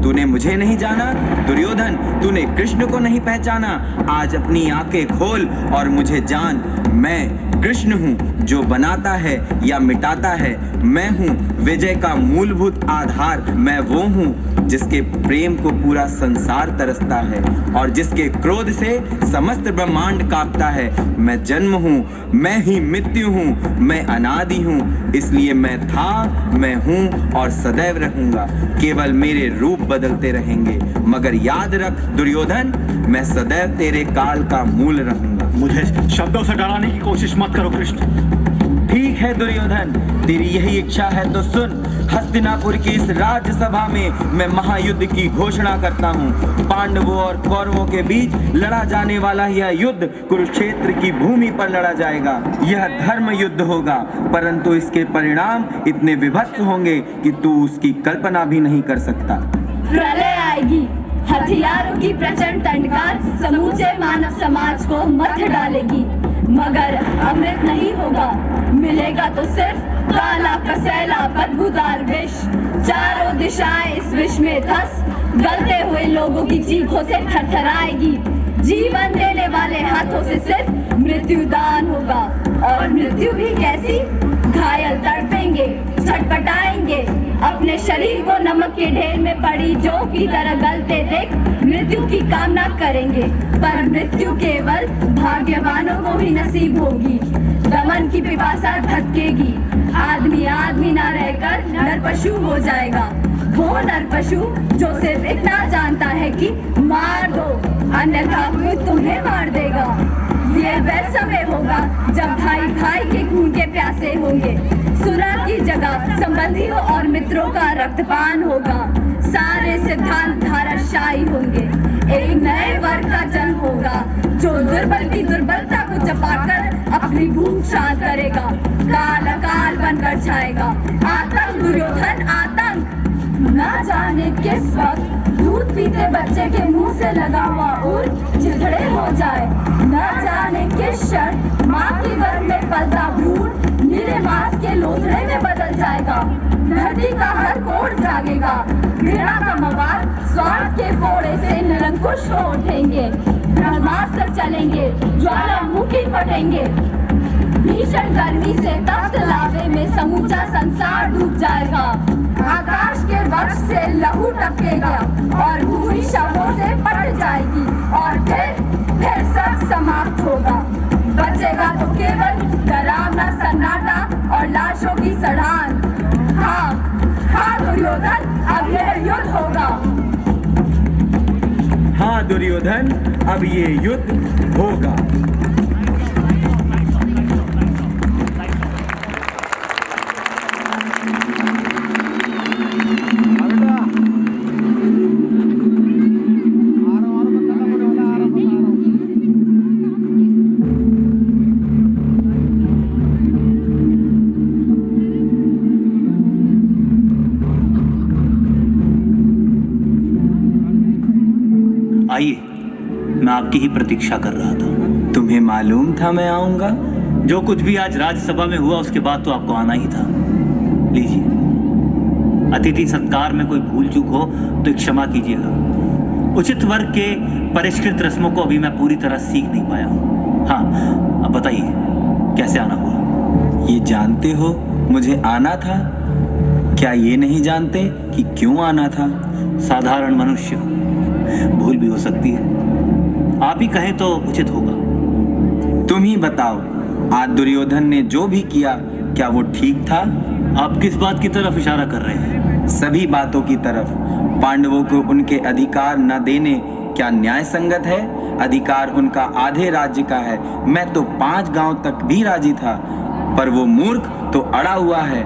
तूने मुझे नहीं जाना दुर्योधन, तूने कृष्ण को नहीं पहचाना। आज अपनी आंखें खोल और मुझे जान। मैं कृष्ण हूँ जो बनाता है या मिटाता है। मैं हूँ विजय का मूलभूत आधार। मैं वो हूँ जिसके प्रेम को पूरा संसार तरसता है और जिसके क्रोध से समस्त ब्रह्मांड कांपता है। मैं जन्म हूँ, मैं ही मृत्यु हूँ, मैं अनादि हूँ, इसलिए मैं था, मैं हूँ और सदैव रहूंगा। केवल मेरे रूप बदलते रहेंगे, मगर याद रख दुर्योधन, मैं सदैव तेरे काल का मूल रहूंगा। मुझे शब्दों से डराने की कोशिश मत करो कृष्ण। ठीक है दुर्योधन, तेरी यही इच्छा है तो सुन। हस्तिनापुर की इस राज्यसभा में मैं महायुद्ध की घोषणा करता हूँ। पांडवों और कौरवों के बीच लड़ा जाने वाला यह युद्ध कुरुक्षेत्र की भूमि पर लड़ा जाएगा। यह धर्म युद्ध होगा, परंतु इसके परिणाम इतने विभत्स होंगे कि तू उसकी कल्पना भी नहीं कर सकता। प्रलय आएगी, हथियारों की प्रचंड टंकार समूचे मानव समाज को मथ डालेगी, मगर अमृत नहीं होगा। मिलेगा तो सिर्फ काला कसैला बदबूदार विष। चारों दिशाएं इस विष में धंस गलते हुए लोगों की चीखों से थरथराएगी। जीवन देने वाले हाथों से सिर्फ मृत्युदान होगा, और मृत्यु भी कैसी? घायल तड़पेंगे, छटपटाएंगे, अपने शरीर को नमक के ढेर में पड़ी जौ की तरह गलते देख मृत्यु की कामना करेंगे। पर मृत्यु केवल भाग्यवानों को ही नसीब होगी। दमन की पिपासा धधकेगी, आदमी आदमी ना रहकर नर पशु हो जाएगा। वो नर पशु जो सिर्फ इतना जानता है कि मार दो, अन्यथा कोई तुम्हें मार देगा। ये वह समय होगा जब भाई भाई के खून के प्यासे होंगे। सुरा की जगह संबंधियों और मित्रों का रक्तपान होगा। सारे सिद्धांत धाराशायी होंगे। एक नए वर्ग का जन्म होगा जो दुर्बल की दुर्बलता को चपाकर अपनी भूख शांत करेगा। काल अकाल बनकर छाएगा। आतंक दुर्योधन, आतंक। न जाने किस वक्त दूध पीते बच्चे के मुंह से लगा हुआ ऊर चिथड़े हो जाए। न जाने किस क्षण माँ की गर्भ में पलता भ्रूण नीरे मांस के लोथड़े में बदल जाएगा। धरती का हर कोण जागेगा। घृणा का मवार स्वार्थ के फोड़े से निरंकुश हो उठेंगे। ब्रह्मास्त्र चलेंगे, ज्वालामुखी फटेंगे। भीषण गर्मी से तप्त लावे में समूचा संसार डूब जाएगा। आकाश के वक्ष से लहू टपकेगा और भूमि शवों से पट जाएगी, और फिर सब समाप्त होगा। बचेगा तो केवल डरावना सन्नाटा और लाशों की सड़ान। हाँ दुर्योधन, अब यह युद्ध होगा। हाँ दुर्योधन, अब ये युद्ध होगा। आइए, मैं आपकी ही प्रतीक्षा कर रहा था। तुम्हें मालूम था मैं आऊंगा? जो कुछ भी आज राज्यसभा में हुआ उसके बाद तो आपको आना ही था। लीजिए, अतिथि सत्कार में कोई भूल चूक हो तो क्षमा कीजिएगा। उचित वर्ग के परिष्कृत रस्मों को अभी मैं पूरी तरह सीख नहीं पाया हूँ। हाँ, अब बताइए कैसे आना हुआ? ये जानते हो मुझे आना था? क्या ये नहीं जानते कि क्यों आना था? साधारण मनुष्य, भूल भी हो सकती है। आप ही कहें तो उचित होगा। तुम ही बताओ, आज दुर्योधन ने जो भी किया क्या वो ठीक था? आप किस बात की तरफ इशारा कर रहे हैं? सभी बातों की तरफ। पांडवों को उनके अधिकार न देने क्या न्याय संगत है? अधिकार उनका आधे राज्य का है। मैं तो 5 गांव तक भी राजी था, पर वो मूर्ख तो अड़ा हुआ है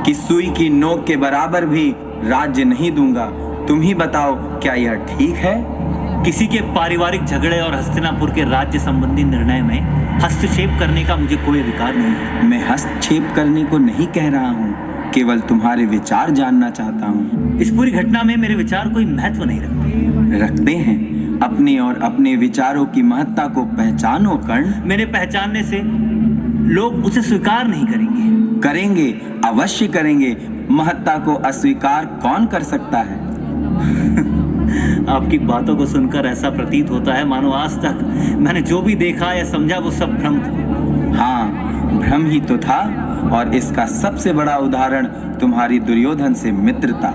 कि सुई की नोक के बराबर भी राज्य नहीं दूंगा। तुम ही बताओ, क्या यह ठीक है? किसी के पारिवारिक झगड़े और हस्तिनापुर के राज्य संबंधी निर्णय में हस्तक्षेप करने का मुझे कोई अधिकार नहीं है। मैं हस्तक्षेप करने को नहीं कह रहा हूँ, केवल तुम्हारे विचार जानना चाहता हूँ। इस पूरी घटना में मेरे विचार कोई महत्व नहीं रखते। रखते हैं। अपने और अपने विचारों की महत्ता को पहचानो कर्ण। मेरे पहचानने से लोग उसे स्वीकार नहीं करेंगे। करेंगे, अवश्य करेंगे। महत्ता को अस्वीकार कौन कर सकता है? आपकी बातों को सुनकर ऐसा प्रतीत होता है मानो आज तक मैंने जो भी देखा या समझा वो सब भ्रम था। हाँ, भ्रम ही तो था, और इसका सबसे बड़ा उदाहरण तुम्हारी दुर्योधन से मित्रता।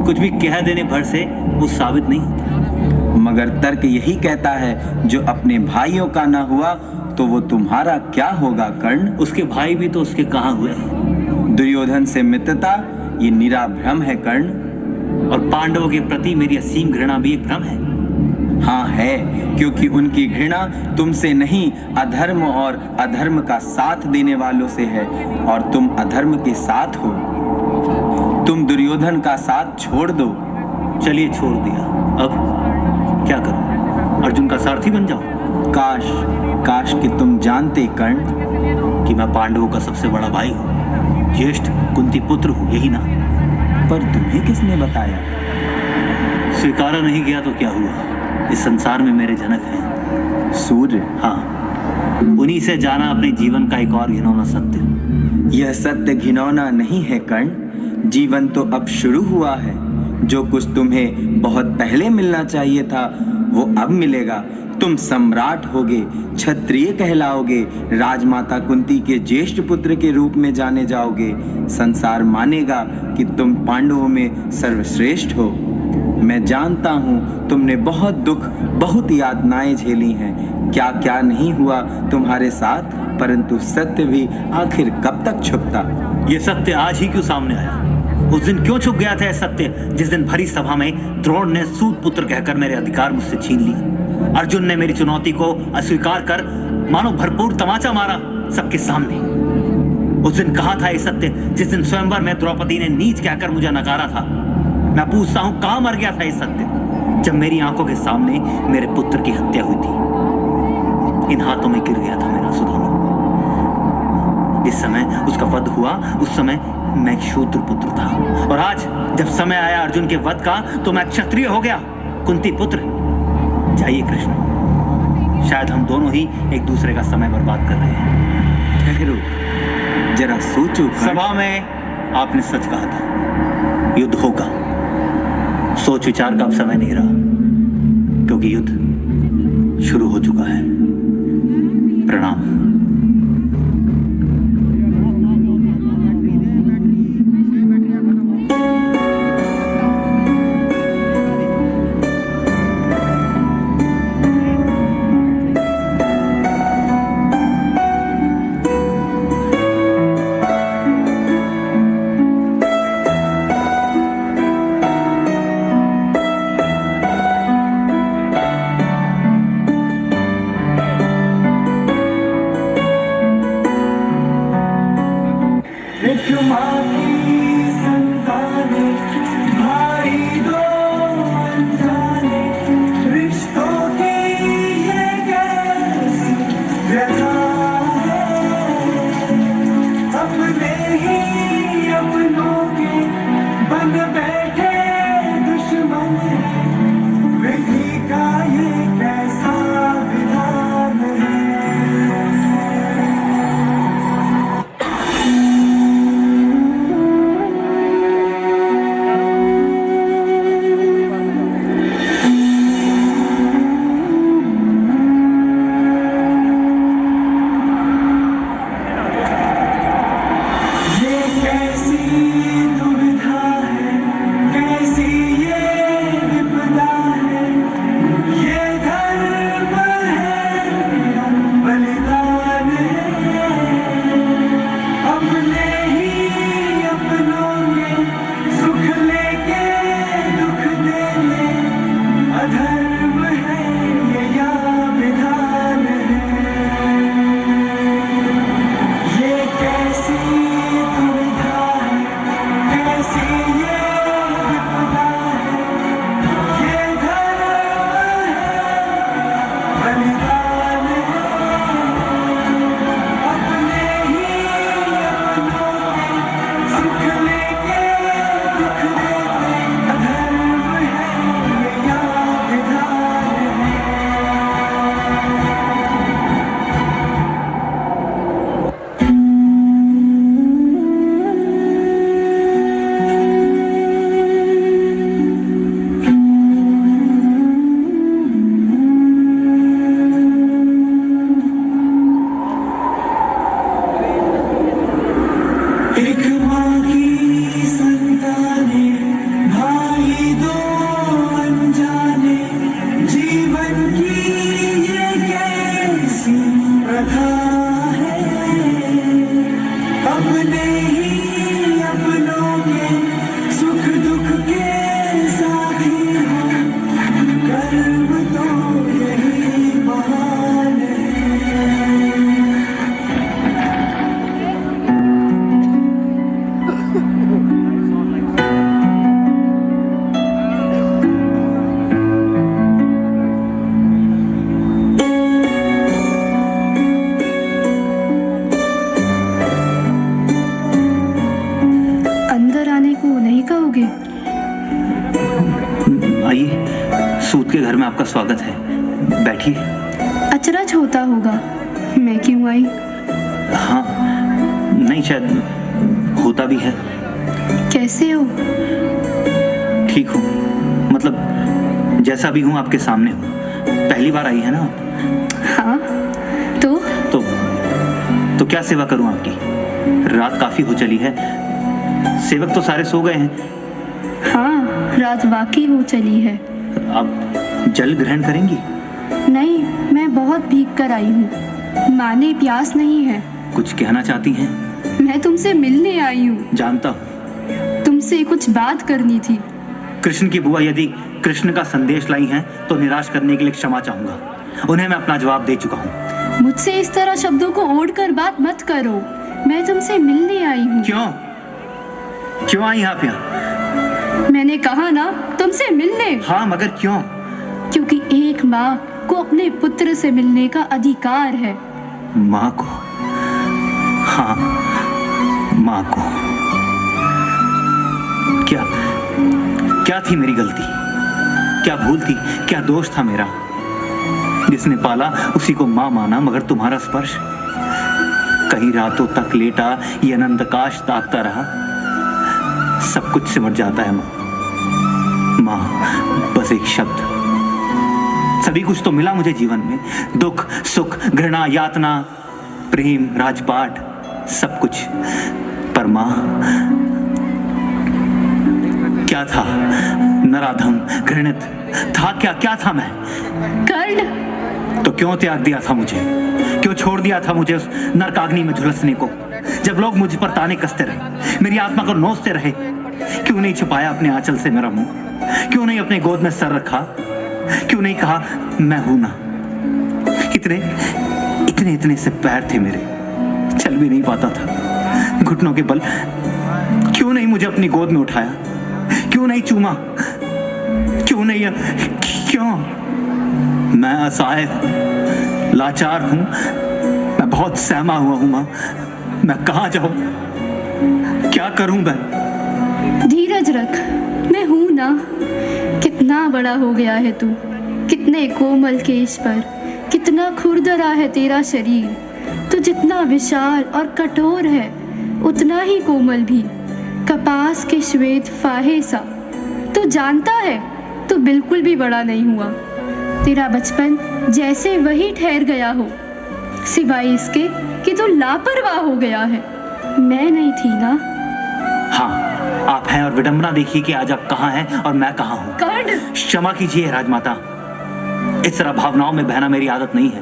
कुछ भी कह देने भर से वो साबित नहीं होता। मगर तर्क यही कहता है, जो अपने भाइयों का ना हुआ तो वो तुम्हारा क्या होगा कर्ण? उसके भाई भी तो उसके कहाँ हुए हैं। दुर्योधन से मित्रता ये निरा भ्रम है कर्ण। और पांडवों के प्रति मेरी असीम घृणा भी एक भ्रम है। हाँ है, क्योंकि उनकी घृणा तुमसे नहीं, अधर्म और अधर्म का साथ देने वालों से है, और तुम अधर्म के साथ हो। तुम दुर्योधन का साथ छोड़ दो। चलिए छोड़ दिया, अब क्या करूं? अर्जुन का सारथी बन जाऊं? काश कि तुम जानते कर्ण कि मैं पांडवों का सबसे बड़ा भाई हूं, ज्येष्ठ कुंती पुत्र हूं, यही ना? पर तुम्हें किसने बताया? स्वीकारा नहीं गया तो क्या हुआ? इस संसार में मेरे जनक हैं। सूर्य? हाँ, उन्हीं से जाना अपने जीवन का एक और घिनौना सत्य। यह सत्य घिनौना नहीं है कर्ण, जीवन तो अब शुरू हुआ है। जो कुछ तुम्हें बहुत पहले मिलना चाहिए था वो अब मिलेगा। तुम सम्राट होगे, क्षत्रिय कहलाओगे, राजमाता कुंती के ज्येष्ठ पुत्र के रूप में जाने जाओगे। संसार मानेगा कि तुम पांडवों में सर्वश्रेष्ठ हो। मैं जानता हूँ तुमने बहुत दुख, बहुत यातनाएं झेली हैं, क्या क्या नहीं हुआ तुम्हारे साथ, परंतु सत्य भी आखिर कब तक छुपता? ये सत्य आज ही क्यों सामने आया? उस दिन क्यों छुप गया था यह सत्य, जिस दिन भरी सभा में द्रोण ने सूत पुत्र कहकर मेरे अधिकार मुझसे छीन लिए? अर्जुन ने मेरी चुनौती को अस्वीकार कर मानो भरपूर तमाचा मारा सबके सामने। उस दिन कहा था ये सत्य, जिस दिन स्वयंवर में द्रौपदी ने नीच कहकर मुझे नकारा था। मैं पूछता हूं, कहां मर गया था ये सत्य, जब मेरी आंखों के सामने मेरे पुत्र की हत्या हुई थी? इन हाथों में गिर गया था मेरा सुदामा। जिस समय उसका वध हुआ उस समय मैं एक शूद्र पुत्र था, और आज जब समय आया अर्जुन के वध का तो मैं क्षत्रिय हो गया, कुंती पुत्र। जाइए कृष्ण, शायद हम दोनों ही एक दूसरे का समय बर्बाद कर रहे हैं। ठहरो, जरा सोचो। सभा में आपने सच कहा था, युद्ध होगा। सोच विचार का अब समय नहीं रहा, क्योंकि युद्ध शुरू हो चुका है। प्रणाम। आइए, सूत के घर में आपका स्वागत है, बैठिए। अचरज होता होगा, मैं क्यों आई? हाँ, नहीं शायद होता भी है। कैसे हो? ठीक हूँ, मतलब जैसा भी हूँ आपके सामने हूँ। पहली बार आई है ना आप? हाँ, तो क्या सेवा करूँ आपकी? रात काफी हो चली है, सेवक तो सारे सो गए हैं। हाँ, रात वाकई हो चली है। आप जल ग्रहण करेंगी? नहीं, मैं बहुत भीग कर आई हूँ, माने प्यास नहीं है। कुछ कहना चाहती हैं? मैं तुमसे मिलने आई हूँ। जानता हूँ। तुमसे कुछ बात करनी थी। कृष्ण की बुआ यदि कृष्ण का संदेश लाई हैं तो निराश करने के लिए क्षमा चाहूंगा। उन्हें मैं अपना जवाब दे चुका हूँ। मुझसे इस तरह शब्दों को ओढ़कर बात मत करो। मैं तुमसे मिलने आई हूँ। क्यों आई आप यहाँ? मैंने कहा ना, तुमसे मिलने। हाँ, मगर क्यों? क्योंकि एक माँ को अपने पुत्र से मिलने का अधिकार है। माँ को? हाँ, माँ को। क्या थी मेरी गलती? क्या भूल थी? क्या दोष था मेरा? जिसने पाला उसी को माँ माना, मगर तुम्हारा स्पर्श? कई रातों तक लेटा ये अनंत आकाश ताकता रहा। सब कुछ सिमट जाता है माँ, बस एक शब्द। सभी कुछ तो मिला मुझे जीवन में, दुख सुख घृणा यातना प्रेम राजपाट सब कुछ, पर माँ क्या था? नराधम घृणित था। क्या था मैं? कर्ण। तो क्यों त्याग दिया था मुझे? क्यों छोड़ दिया था मुझे उस नरकाग्नि में झुलसने को? जब लोग मुझ पर ताने कसते रहे, मेरी आत्मा को नोचते रहे, क्यों नहीं छुपाया अपने आंचल से मेरा मुंह? क्यों नहीं अपने गोद में सर रखा? क्यों नहीं कहा मैं हूं ना? इतने से पैर थे मेरे, चल भी नहीं पाता था। घुटनों के बल क्यों नहीं मुझे अपनी गोद में उठाया? क्यों नहीं चूमा? क्यों नहीं? क्यों? मैं असहाय हूं, लाचार हूं, मैं बहुत सहमा हुआ हूं मां। मैं कहां जाऊं? क्या करूं मैं? धीरज रख, मैं हूं ना। कितना बड़ा हो गया है तू, कितने कोमल केश पर, कितना खुरदरा है तेरा शरीर। तू जितना विशाल और कठोर है, उतना ही कोमल भी, कपास के श्वेत फाहे सा। तू जानता है, तू बिल्कुल भी बड़ा नहीं हुआ। तेरा बचपन जैसे वही ठहर गया हो, सिवाय इसके कि तू लापरवाह हो गया है। मैं नहीं थी ना? हाँ, आप हैं, और विडंबना देखिए कि आज आप कहाँ हैं और मैं कहाँ हूँ। कर्ण! क्षमा कीजिए राजमाता, इस तरह भावनाओं में बहना मेरी आदत नहीं है,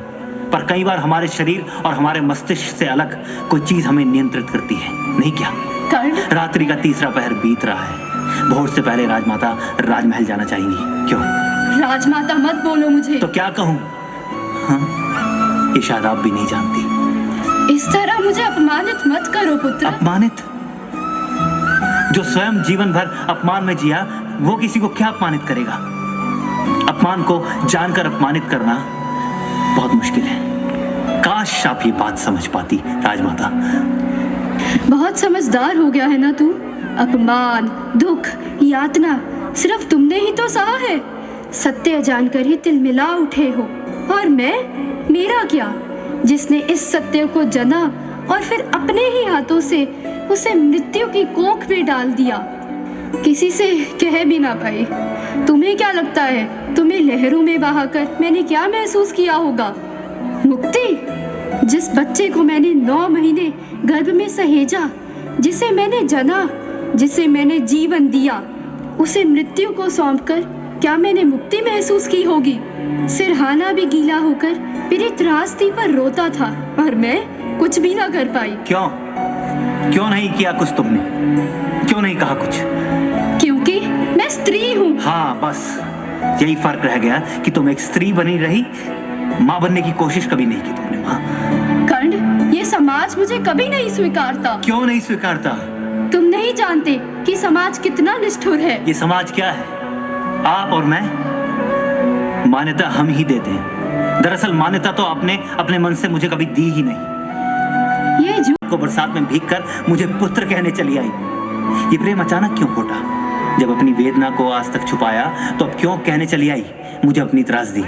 पर कई बार हमारे शरीर और हमारे मस्तिष्क से अलग कोई चीज हमें नियंत्रित करती है, नहीं क्या? कर्ण! रात्रि का तीसरा पहर बीत रहा है, भोर से पहले राजमाता राजमहल जाना चाहेंगी। क्यों? राजमाता मत बोलो मुझे। तो क्या कहूँ? हाँ, ये शायद आप भी नहीं जानती। इस तरह मुझे अपमानित मत करो पुत्र। अपमानित? जो स्वयं जीवन भर अपमान में जिया, वो किसी को क्या अपमानित करेगा? अपमान को जानकर अपमानित करना बहुत मुश्किल है। काश आप ये बात समझ पाती राजमाता। बहुत समझदार हो गया है ना तू। अपमान, दुख, यातना सिर्फ तुमने ही तो सहा है। सत्य जानकर ही तिलमिला उठे हो। और मेरा क्या, जिसने इस सत्य को जना और फिर अपने ही हाथों से उसे मृत्यु की कोख में डाल दिया, किसी से कह भी ना पाए। तुम्हें क्या लगता है, तुम्हें लहरों में बहाकर मैंने क्या महसूस किया होगा? मुक्ति? जिस बच्चे को मैंने 9 महीने गर्भ में सहेजा, जिसे मैंने जना, जिसे मैंने जीवन दिया, उसे मृत्यु को सौंपकर क्या मैंने मुक्ति महसूस की होगी? सिरहाना भी गीला होकर मेरी त्रासदी पर रोता था और मैं कुछ भी ना कर पाई। क्यों नहीं किया कुछ तुमने? क्यों नहीं कहा कुछ? क्योंकि मैं स्त्री हूँ। हाँ, बस यही फर्क रह गया कि तुम एक स्त्री बनी रही, माँ बनने की कोशिश कभी नहीं की तुमने। माँ कर्ण, ये समाज मुझे कभी नहीं स्वीकारता। क्यों नहीं स्वीकारता? तुम नहीं जानते कि समाज कितना निष्ठुर है। ये समाज क्या है? आप और मैं? मान्यता हम ही देते हैं। दरअसल मान्यता तो आपने अपने मन से मुझे कभी दी ही नहीं। ये झूठ को बरसात में भीग कर मुझे पुत्र कहने चली आई। ये प्रेम अचानक क्यों फूटा? जब अपनी वेदना को आज तक छुपाया तो अब क्यों कहने चली आई मुझे अपनी त्रासदी?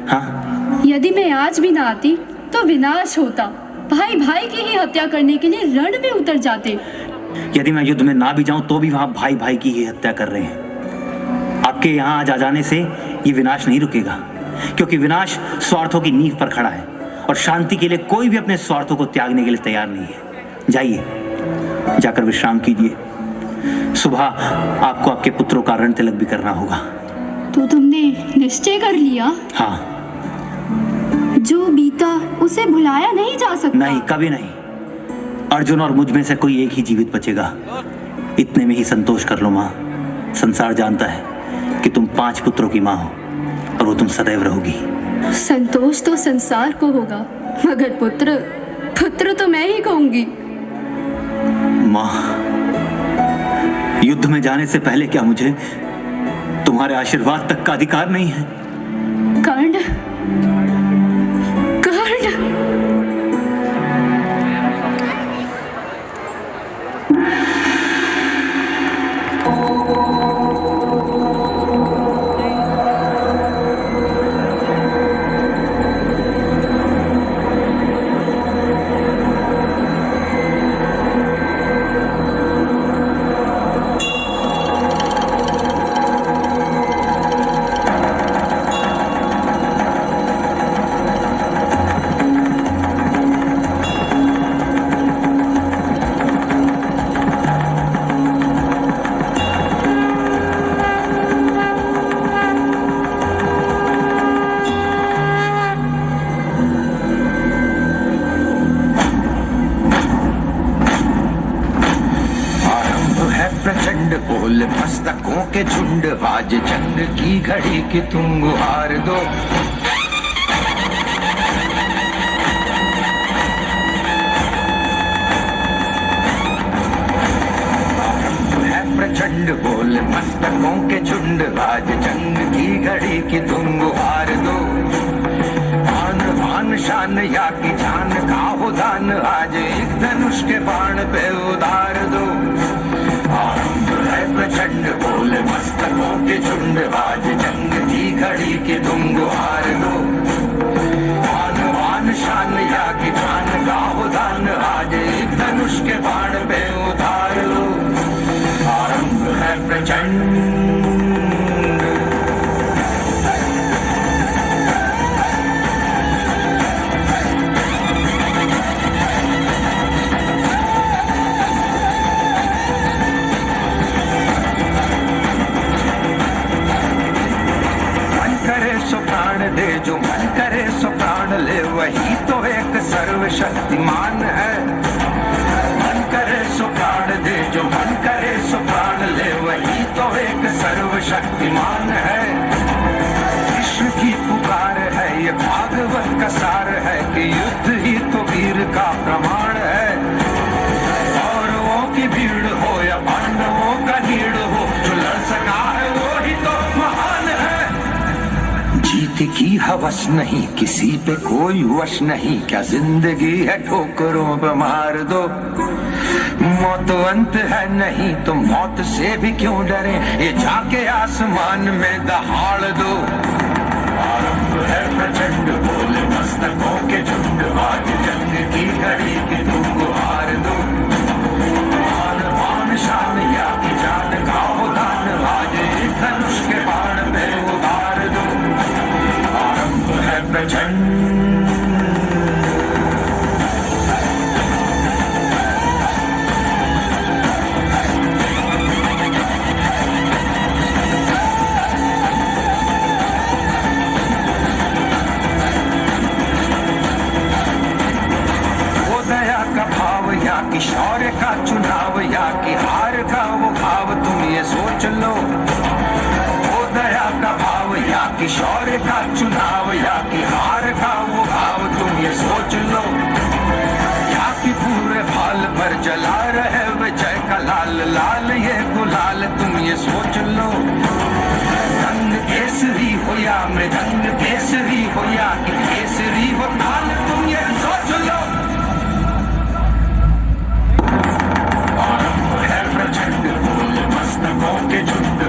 हाँ, यदि मैं आज भी ना आती तो विनाश होता। भाई भाई की ही हत्या करने के लिए रण में उतर जाते। यदि मैं युद्ध में ना भी जाऊं तो भी वहां भाई भाई की ही हत्या कर रहे हैं। आपके यहाँ आज आ जाने से ये विनाश नहीं रुकेगा, क्योंकि विनाश स्वार्थों की नींव पर खड़ा है और शांति के लिए कोई भी अपने स्वार्थों को त्यागने के लिए तैयार नहीं है। जाइए, जाकर विश्राम कीजिए। सुबह आपको आपके पुत्रों का रण तिलक भी करना होगा। तो तुमने निश्चय कर लिया? हाँ। जो बीता उसे भुलाया नहीं जा सकता। नहीं, कभी नहीं। अर्जुन और मुझ में से कोई एक ही जीवित बचेगा। इतने में ही संतोष कर लो माँ। संसार जानता है कि तुम 5 पुत्रों की माँ हो और वो तुम सदैव रहोगी। संतोष तो संसार को होगा, मगर पुत्र तो मैं ही कहूंगी। माँ, युद्ध में जाने से पहले क्या मुझे तुम्हारे आशीर्वाद तक का अधिकार नहीं है? कर्ण, प्रचंड बोल मस्तकों के झुंड, आज जंग की घड़ी की तुम गुहार दो। प्रचंड बोल मस्तकों के झुंड, आज जंग की घड़ी की तुम गुहार दो। आन बान शान या की जान का हो दान, आज एक धनुष के बाण पे उतार दो। प्रचंड बोल मस्तकों के झुंड, आज जंग की घड़ी की तुम गुहार दो। आन बान शान या की जान का हो दान, आज एक धनुष के बाण पे उतार दो। आरंभ है प्रचंड। दे जो मन करे सो प्राण ले, वही तो एक सर्वशक्तिमान है। मन करे सो प्राण दे जो मन करे सो प्राण ले, वही तो एक सर्वशक्तिमान है। कृष्ण की पुकार है ये भागवत का सार है, कि युद्ध ही तो वीर का प्रमाण है। कौरवों की भीड़ हो या पांडवों का नीड़ हो, जो लड़ सका है वो ही तो महान है। जीत की हवस नहीं, किसी पे कोई वश नहीं, क्या जिंदगी है ठोकरों पे मार दो। मौत अंत है नहीं तो मौत से भी क्यों डरे, ये जाके आसमान में दहाड़ दो। आरंभ है प्रचंड बोल मस्तकों के झुंड, आज जंग की घड़ी की तुम गुहार दो। आन बान शान या की जान का हो दान, आज एक धनुष के बाण पे उतार दो। आरंभ है प्रचंड। कि शौर्य का चुनाव या कि हार का वो भाव, तुम ये सोच लो। वो दया का भाव या कि शौर्य का चुनाव, या कि हार का वो भाव, तुम ये सोच लो। या कि पूरे भाल पर जला रहे विजय का लाल लाल ये गुलाल, तुम ये सोच लो। रंग केसरी हो या मृदंग केसरी हो, या कि केसरी हो ताल, तुम ये सोच लो। प्रचंड बोल मस्तकों के झुंड,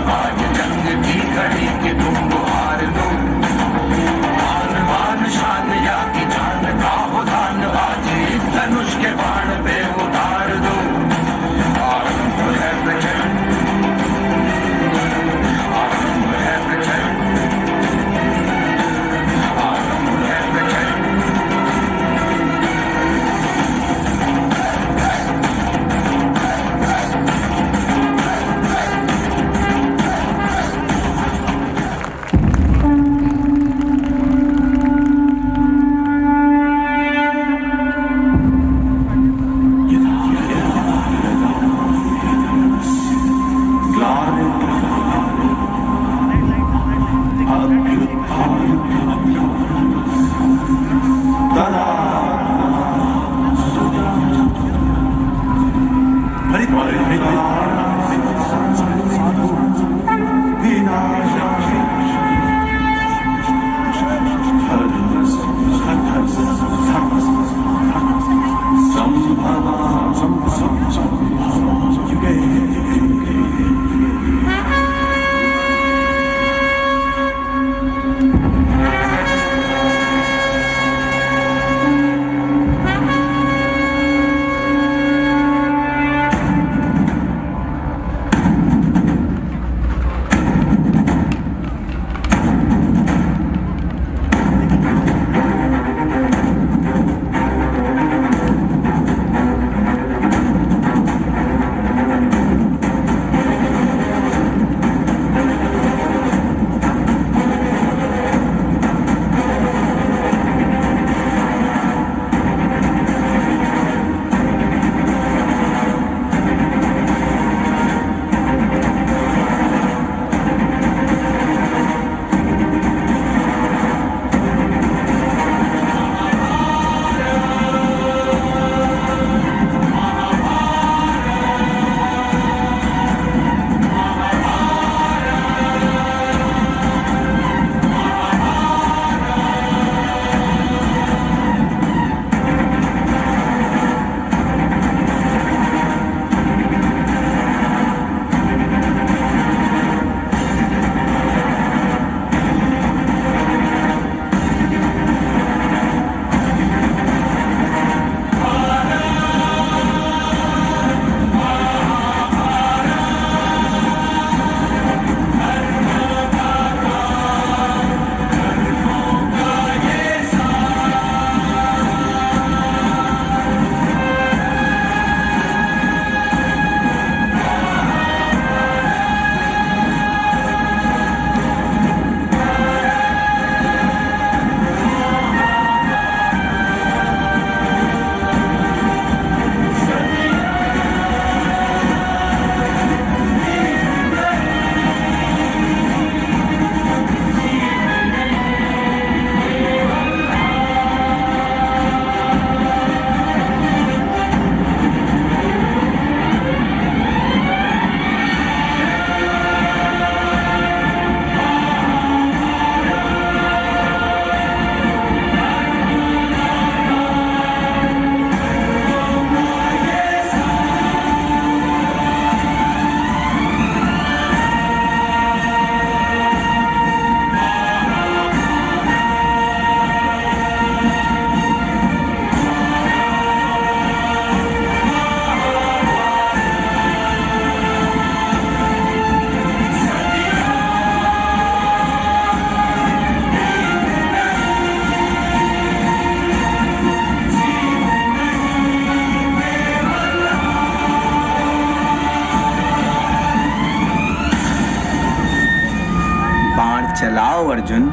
अर्जुन।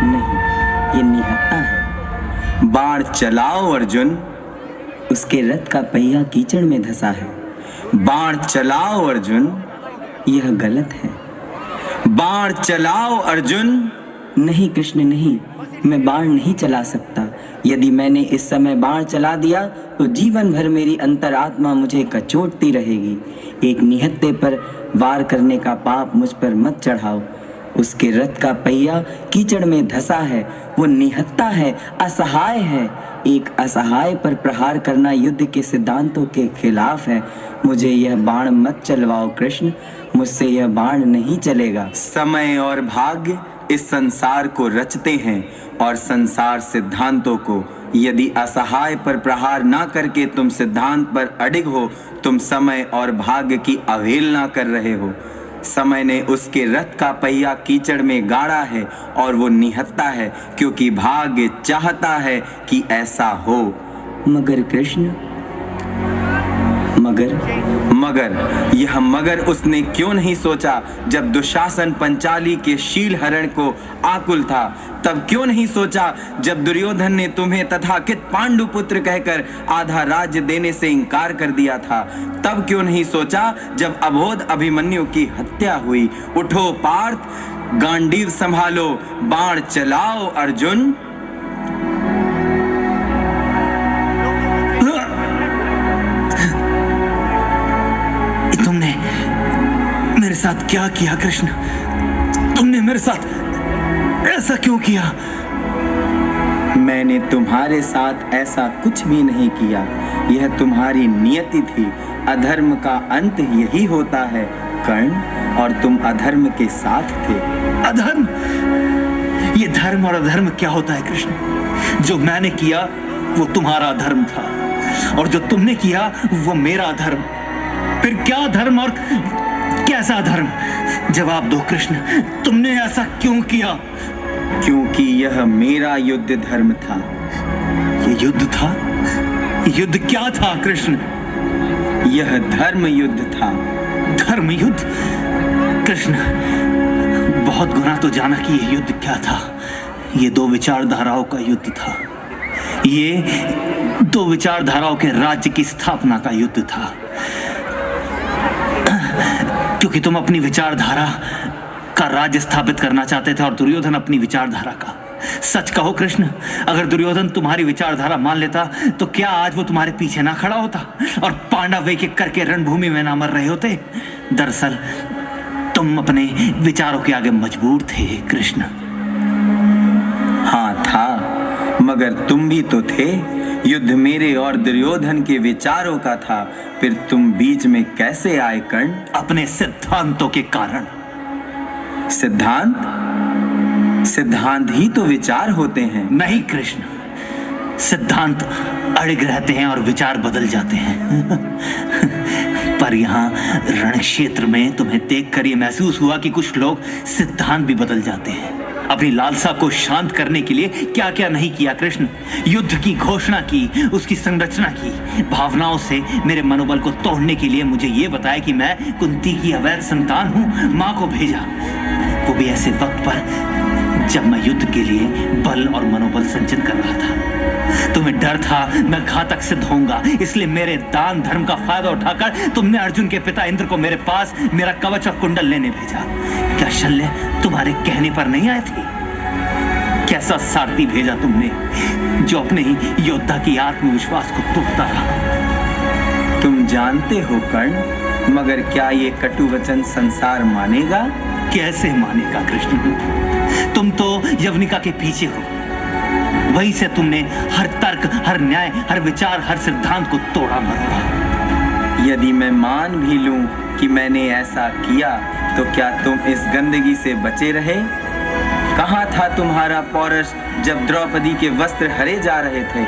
नहीं, ये निहत्था है। बाण चलाओ अर्जुन। उसके रथ का पहिया कीचड़ में धंसा है। बाण चलाओ अर्जुन। यह गलत है। बाण चलाओ अर्जुन। नहीं कृष्ण नहीं, मैं बाण नहीं चला सकता। यदि मैंने इस समय बाण चला दिया तो जीवन भर मेरी अंतरात्मा मुझे कचोटती रहेगी। एक निहत्थे पर वार करने का पाप मुझ पर मत चढ़ाओ। उसके रथ का पहिया कीचड़ में धंसा है। वो निहत्था है, असहाय है। एक असहाय पर प्रहार करना युद्ध के सिद्धांतों के खिलाफ है। मुझे यह बाण मत चलवाओ कृष्ण, मुझसे यह बाण नहीं चलेगा। समय और भाग्य इस संसार को रचते हैं और संसार सिद्धांतों को। यदि असहाय पर प्रहार ना करके तुम सिद्धांत पर अडिग हो, तुम समय और भाग्य की अवहेलना कर रहे हो। समय ने उसके रथ का पहिया कीचड़ में गाड़ा है और वो निहत्था है, क्योंकि भाग्य चाहता है कि ऐसा हो। मगर कृष्ण, मगर उसने क्यों नहीं सोचा जब दुशासन पंचाली के शील हरण को आकुल था? तब क्यों नहीं सोचा जब दुर्योधन ने तुम्हें तथाकथित पांडु पुत्र कहकर आधा राज्य देने से इनकार कर दिया था? तब क्यों नहीं सोचा जब अबोध अभिमन्यु की हत्या हुई? उठो पार्थ, गांडीव संभालो, बाण चलाओ अर्जुन। मेरे साथ क्या किया कृष्ण? तुमने मेरे साथ ऐसा क्यों किया? मैंने तुम्हारे साथ ऐसा कुछ भी नहीं किया। यह तुम्हारी नियति थी। अधर्म का अंत यही होता है कर्ण, और तुम अधर्म के साथ थे। अधर्म? ये धर्म और अधर्म क्या होता है कृष्ण? जो मैंने किया वो तुम्हारा धर्म था, और जो तुमने किया वो मेरा धर्म। फिर क्या धर्म और कैसा धर्म? जवाब दो कृष्ण, तुमने ऐसा क्यों किया? क्योंकि यह मेरा युद्ध धर्म था। ये युद्ध था? युद्ध क्या था कृष्ण? यह धर्म युद्ध था। धर्म युद्ध? कृष्ण, बहुत गुना तो जाना कि यह युद्ध क्या था। ये दो विचारधाराओं का युद्ध था। ये दो विचारधाराओं के राज्य की स्थापना का युद्ध था। क्योंकि तुम अपनी विचारधारा का राज्य स्थापित करना चाहते थे और दुर्योधन अपनी विचारधारा का। सच कहो कृष्ण, अगर दुर्योधन तुम्हारी विचारधारा मान लेता तो क्या आज वो तुम्हारे पीछे ना खड़ा होता और पांडव एक एक करके रणभूमि में ना मर रहे होते? दरअसल तुम अपने विचारों के आगे मजबूर थे कृष्ण। हाँ था, मगर तुम भी तो थे। युद्ध मेरे और दुर्योधन के विचारों का था, फिर तुम बीच में कैसे आए कर्ण? अपने सिद्धांतों के कारण। सिद्धांत ही तो विचार होते हैं। नहीं कृष्ण, सिद्धांत अड़िग रहते हैं और विचार बदल जाते हैं। पर यहाँ रण क्षेत्र में तुम्हें देखकर ये महसूस हुआ कि कुछ लोग सिद्धांत भी बदल जाते हैं। अपनी लालसा को शांत करने के लिए क्या क्या नहीं किया कृष्ण। युद्ध की घोषणा की, उसकी संरचना की। भावनाओं से मेरे मनोबल को तोड़ने के लिए मुझे ये बताया कि मैं कुंती की अवैध संतान हूँ। माँ को भेजा, वो भी ऐसे वक्त पर जब मैं युद्ध के लिए बल और मनोबल संचित कर रहा था। तुम्हें डर था मैं घातक सिद्ध होऊंगा, इसलिए मेरे दान धर्म का फायदा उठाकर तुमने अर्जुन के पिता इंद्र को मेरे पास मेरा कवच और कुंडल लेने भेजा। क्या शल्य तुम्हारे कहने पर नहीं आए थे? कैसा सारथी भेजा तुमने जो अपने ही योद्धा की आत्मविश्वास को तोड़ता रहा। तुम जानते हो कर्ण, मगर क्या ये कटु वचन संसार मानेगा? कैसे मानेगा कृष्ण? तुम तो यवनिका के पीछे हो। वहीं से तुमने हर तर्क, हर न्याय, हर विचार, हर सिद्धांत को तोड़ा मरोड़ा। यदि मैं मान भी लूं कि मैंने ऐसा किया, तो क्या तुम इस गंदगी से बचे रहे? कहाँ था तुम्हारा पौरुष जब द्रौपदी के वस्त्र हरे जा रहे थे?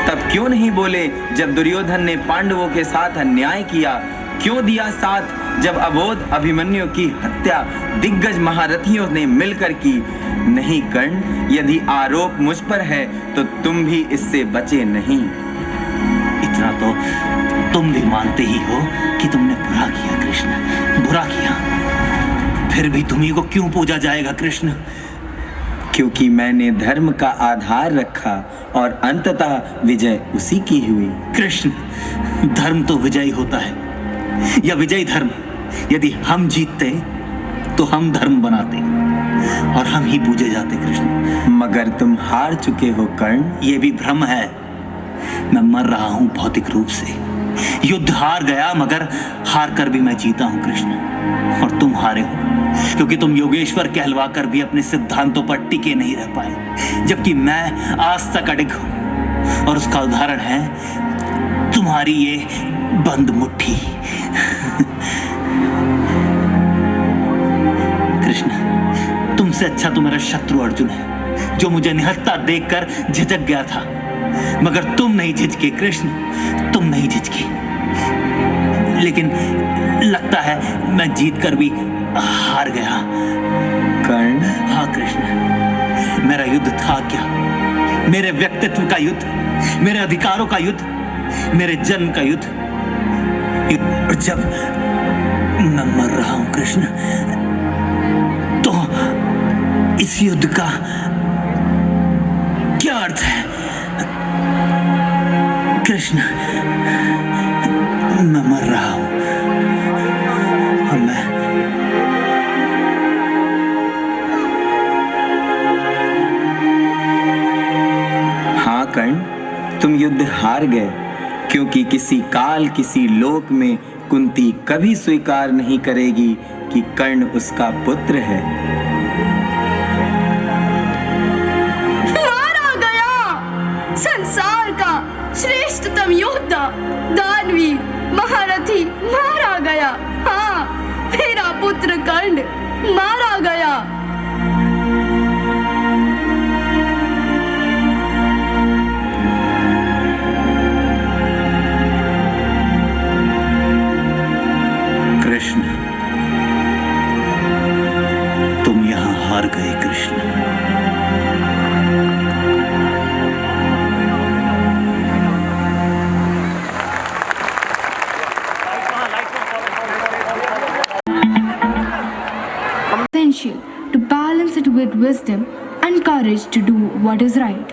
तब क्यों नहीं बोले जब दुर्योधन ने पांडवों के साथ अन्याय किया? क्यों दिया साथ जब अबोध अभिमन्यु की हत्या दिग्गज महारथियों ने मिलकर की? नहीं कर्ण, यदि आरोप मुझ पर है तो तुम भी इससे बचे नहीं। इतना तो तुम भी मानते ही हो कि तुमने बुरा किया कृष्ण, बुरा किया। फिर भी तुम्ही को क्यों पूजा जाएगा कृष्ण? क्योंकि मैंने धर्म का आधार रखा और अंततः विजय उसी की हुई। कृष्ण, धर्म तो विजयी होता है, या विजयी धर्म। यदि हम जीतते तो हम धर्म बनाते और हम ही पूजे जाते। कृष्ण, मगर तुम हार चुके हो कर्ण। ये भी भ्रम है। मैं मर रहा हूं भौतिक रूप से। युद्ध हार गया, मगर हार कर भी मैं जीता हूं कृष्ण। और तुम हारे हो क्योंकि तुम योगेश्वर कहलवा कर भी अपने सिद्धांतों पर टिके नहीं रह पाए, जबकि मैं आज तक अडिग हूं। और उसका उदाहरण है तुम्हारी ये बंद मुट्ठी। कृष्ण, तुमसे अच्छा तो मेरा शत्रु अर्जुन है, जो मुझे निहत्था देखकर झिझक गया था। मगर तुम नहीं झिझके कृष्ण, तुम नहीं झिझके। लेकिन लगता है मैं जीत कर भी हार गया। कर्ण, हाँ कृष्ण, मेरा युद्ध था क्या? मेरे व्यक्तित्व का युद्ध, मेरे अधिकारों का युद्ध, मेरे जन्म का युद्ध। और जब मैं मर रहा हूं कृष्ण, तो इस युद्ध का क्या अर्थ है? कृष्ण, मैं मर रहा हूं। हाँ कर्ण, तुम युद्ध हार गए, क्योंकि किसी काल किसी लोक में कुंती कभी स्वीकार नहीं करेगी कि कर्ण उसका पुत्र है। मारा गया संसार का श्रेष्ठतम योद्धा, दानवीर, महारथी मारा गया। हाँ, मेरा पुत्र कर्ण मारा गया। कृष्ण, तुम यहां हार गए Krishna. Essential to balance it with wisdom and courage to do what is right.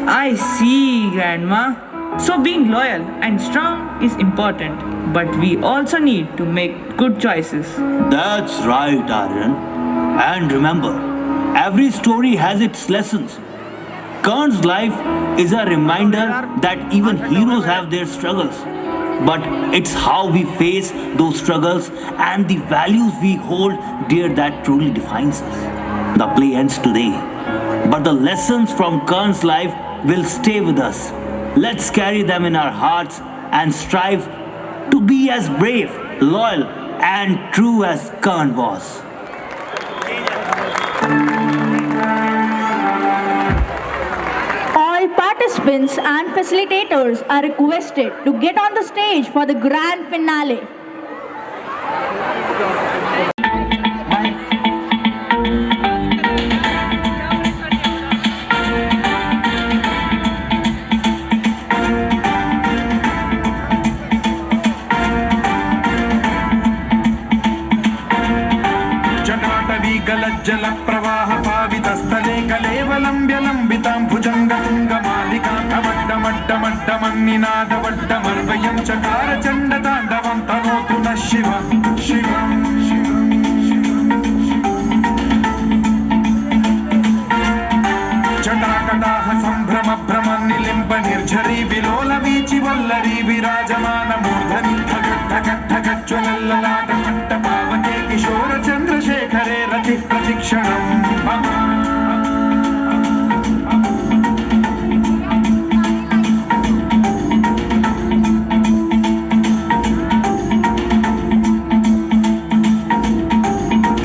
I see, Grandma. So being loyal and strong is important, but we also need to make good choices. That's right, Aryan. And remember, every story has its lessons. Karn's life is a reminder that even heroes have their struggles. But it's how we face those struggles and the values we hold dear that truly defines us. The play ends today, but the lessons from Karn's life will stay with us. Let's carry them in our hearts and strive to be as brave, loyal, and true as Karn was. All participants and facilitators are requested to get on the stage for the grand finale. जल प्रवाह पावितस्थले कलेवलंब्य लंबितां भुजंगतुंगमालिकां धवड्डमड्डमड्डमन्निनादवड्डमर्वयं चकार चण्डताण्डवं तनोतु नः शिवं शिवं जटाकटाह सम्भ्रम भ्रमन्निलिम्ब निर्झरी विलोल वीचि वल्लरी विराजमान मूर्धनि ठगट्ठगट्ठगज्ज्वलल्ललाट पट्टपावके किशोर चन्द्रशेखरे रति प्रतिक्षणं मम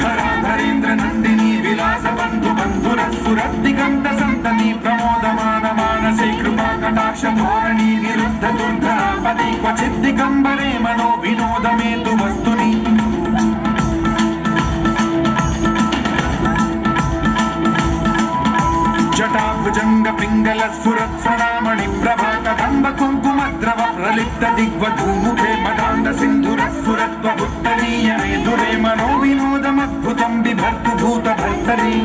धराधरेन्द्र नन्दिनी विलास बन्धु बन्धुरस्सुरद्दिगन्त सन्तति प्रमोदमान मानसे कृपा कटाक्ष धोरणी निरुद्ध दुर्धरापदि क्वचित् दिगम्बरे मनो विनोदमेतु वस्तुनि जटाभुजंग पिंगल सुरत् प्रणामणि प्रभा कदम्ब कुंकुमद्रव प्रलिप्त दिग्वधूमुखे मदान्ध सिन्धुरस्सुरत्व उत्तरीय मेधुरे मनो विनोदमद्भुतं बिभर्तु भूत भर्तरि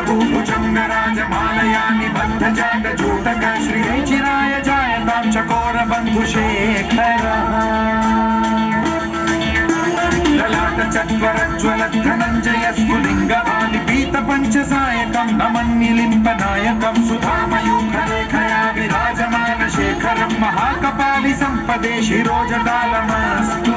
भूभुजङ्गराजमालया निबद्धजागजूटक श्रीचिराय जायतां चकोरबन्धुशेखरः ललाटचत्वरज्वलद्धनञ्जय स्फुलिङ्गभानि पीतपञ्चसायकं नमन्निलिम्पनायकं सुधामयूखलेखया विराजमान शेखरं महाकपालि सम्पदे शिरोजटालमस्तु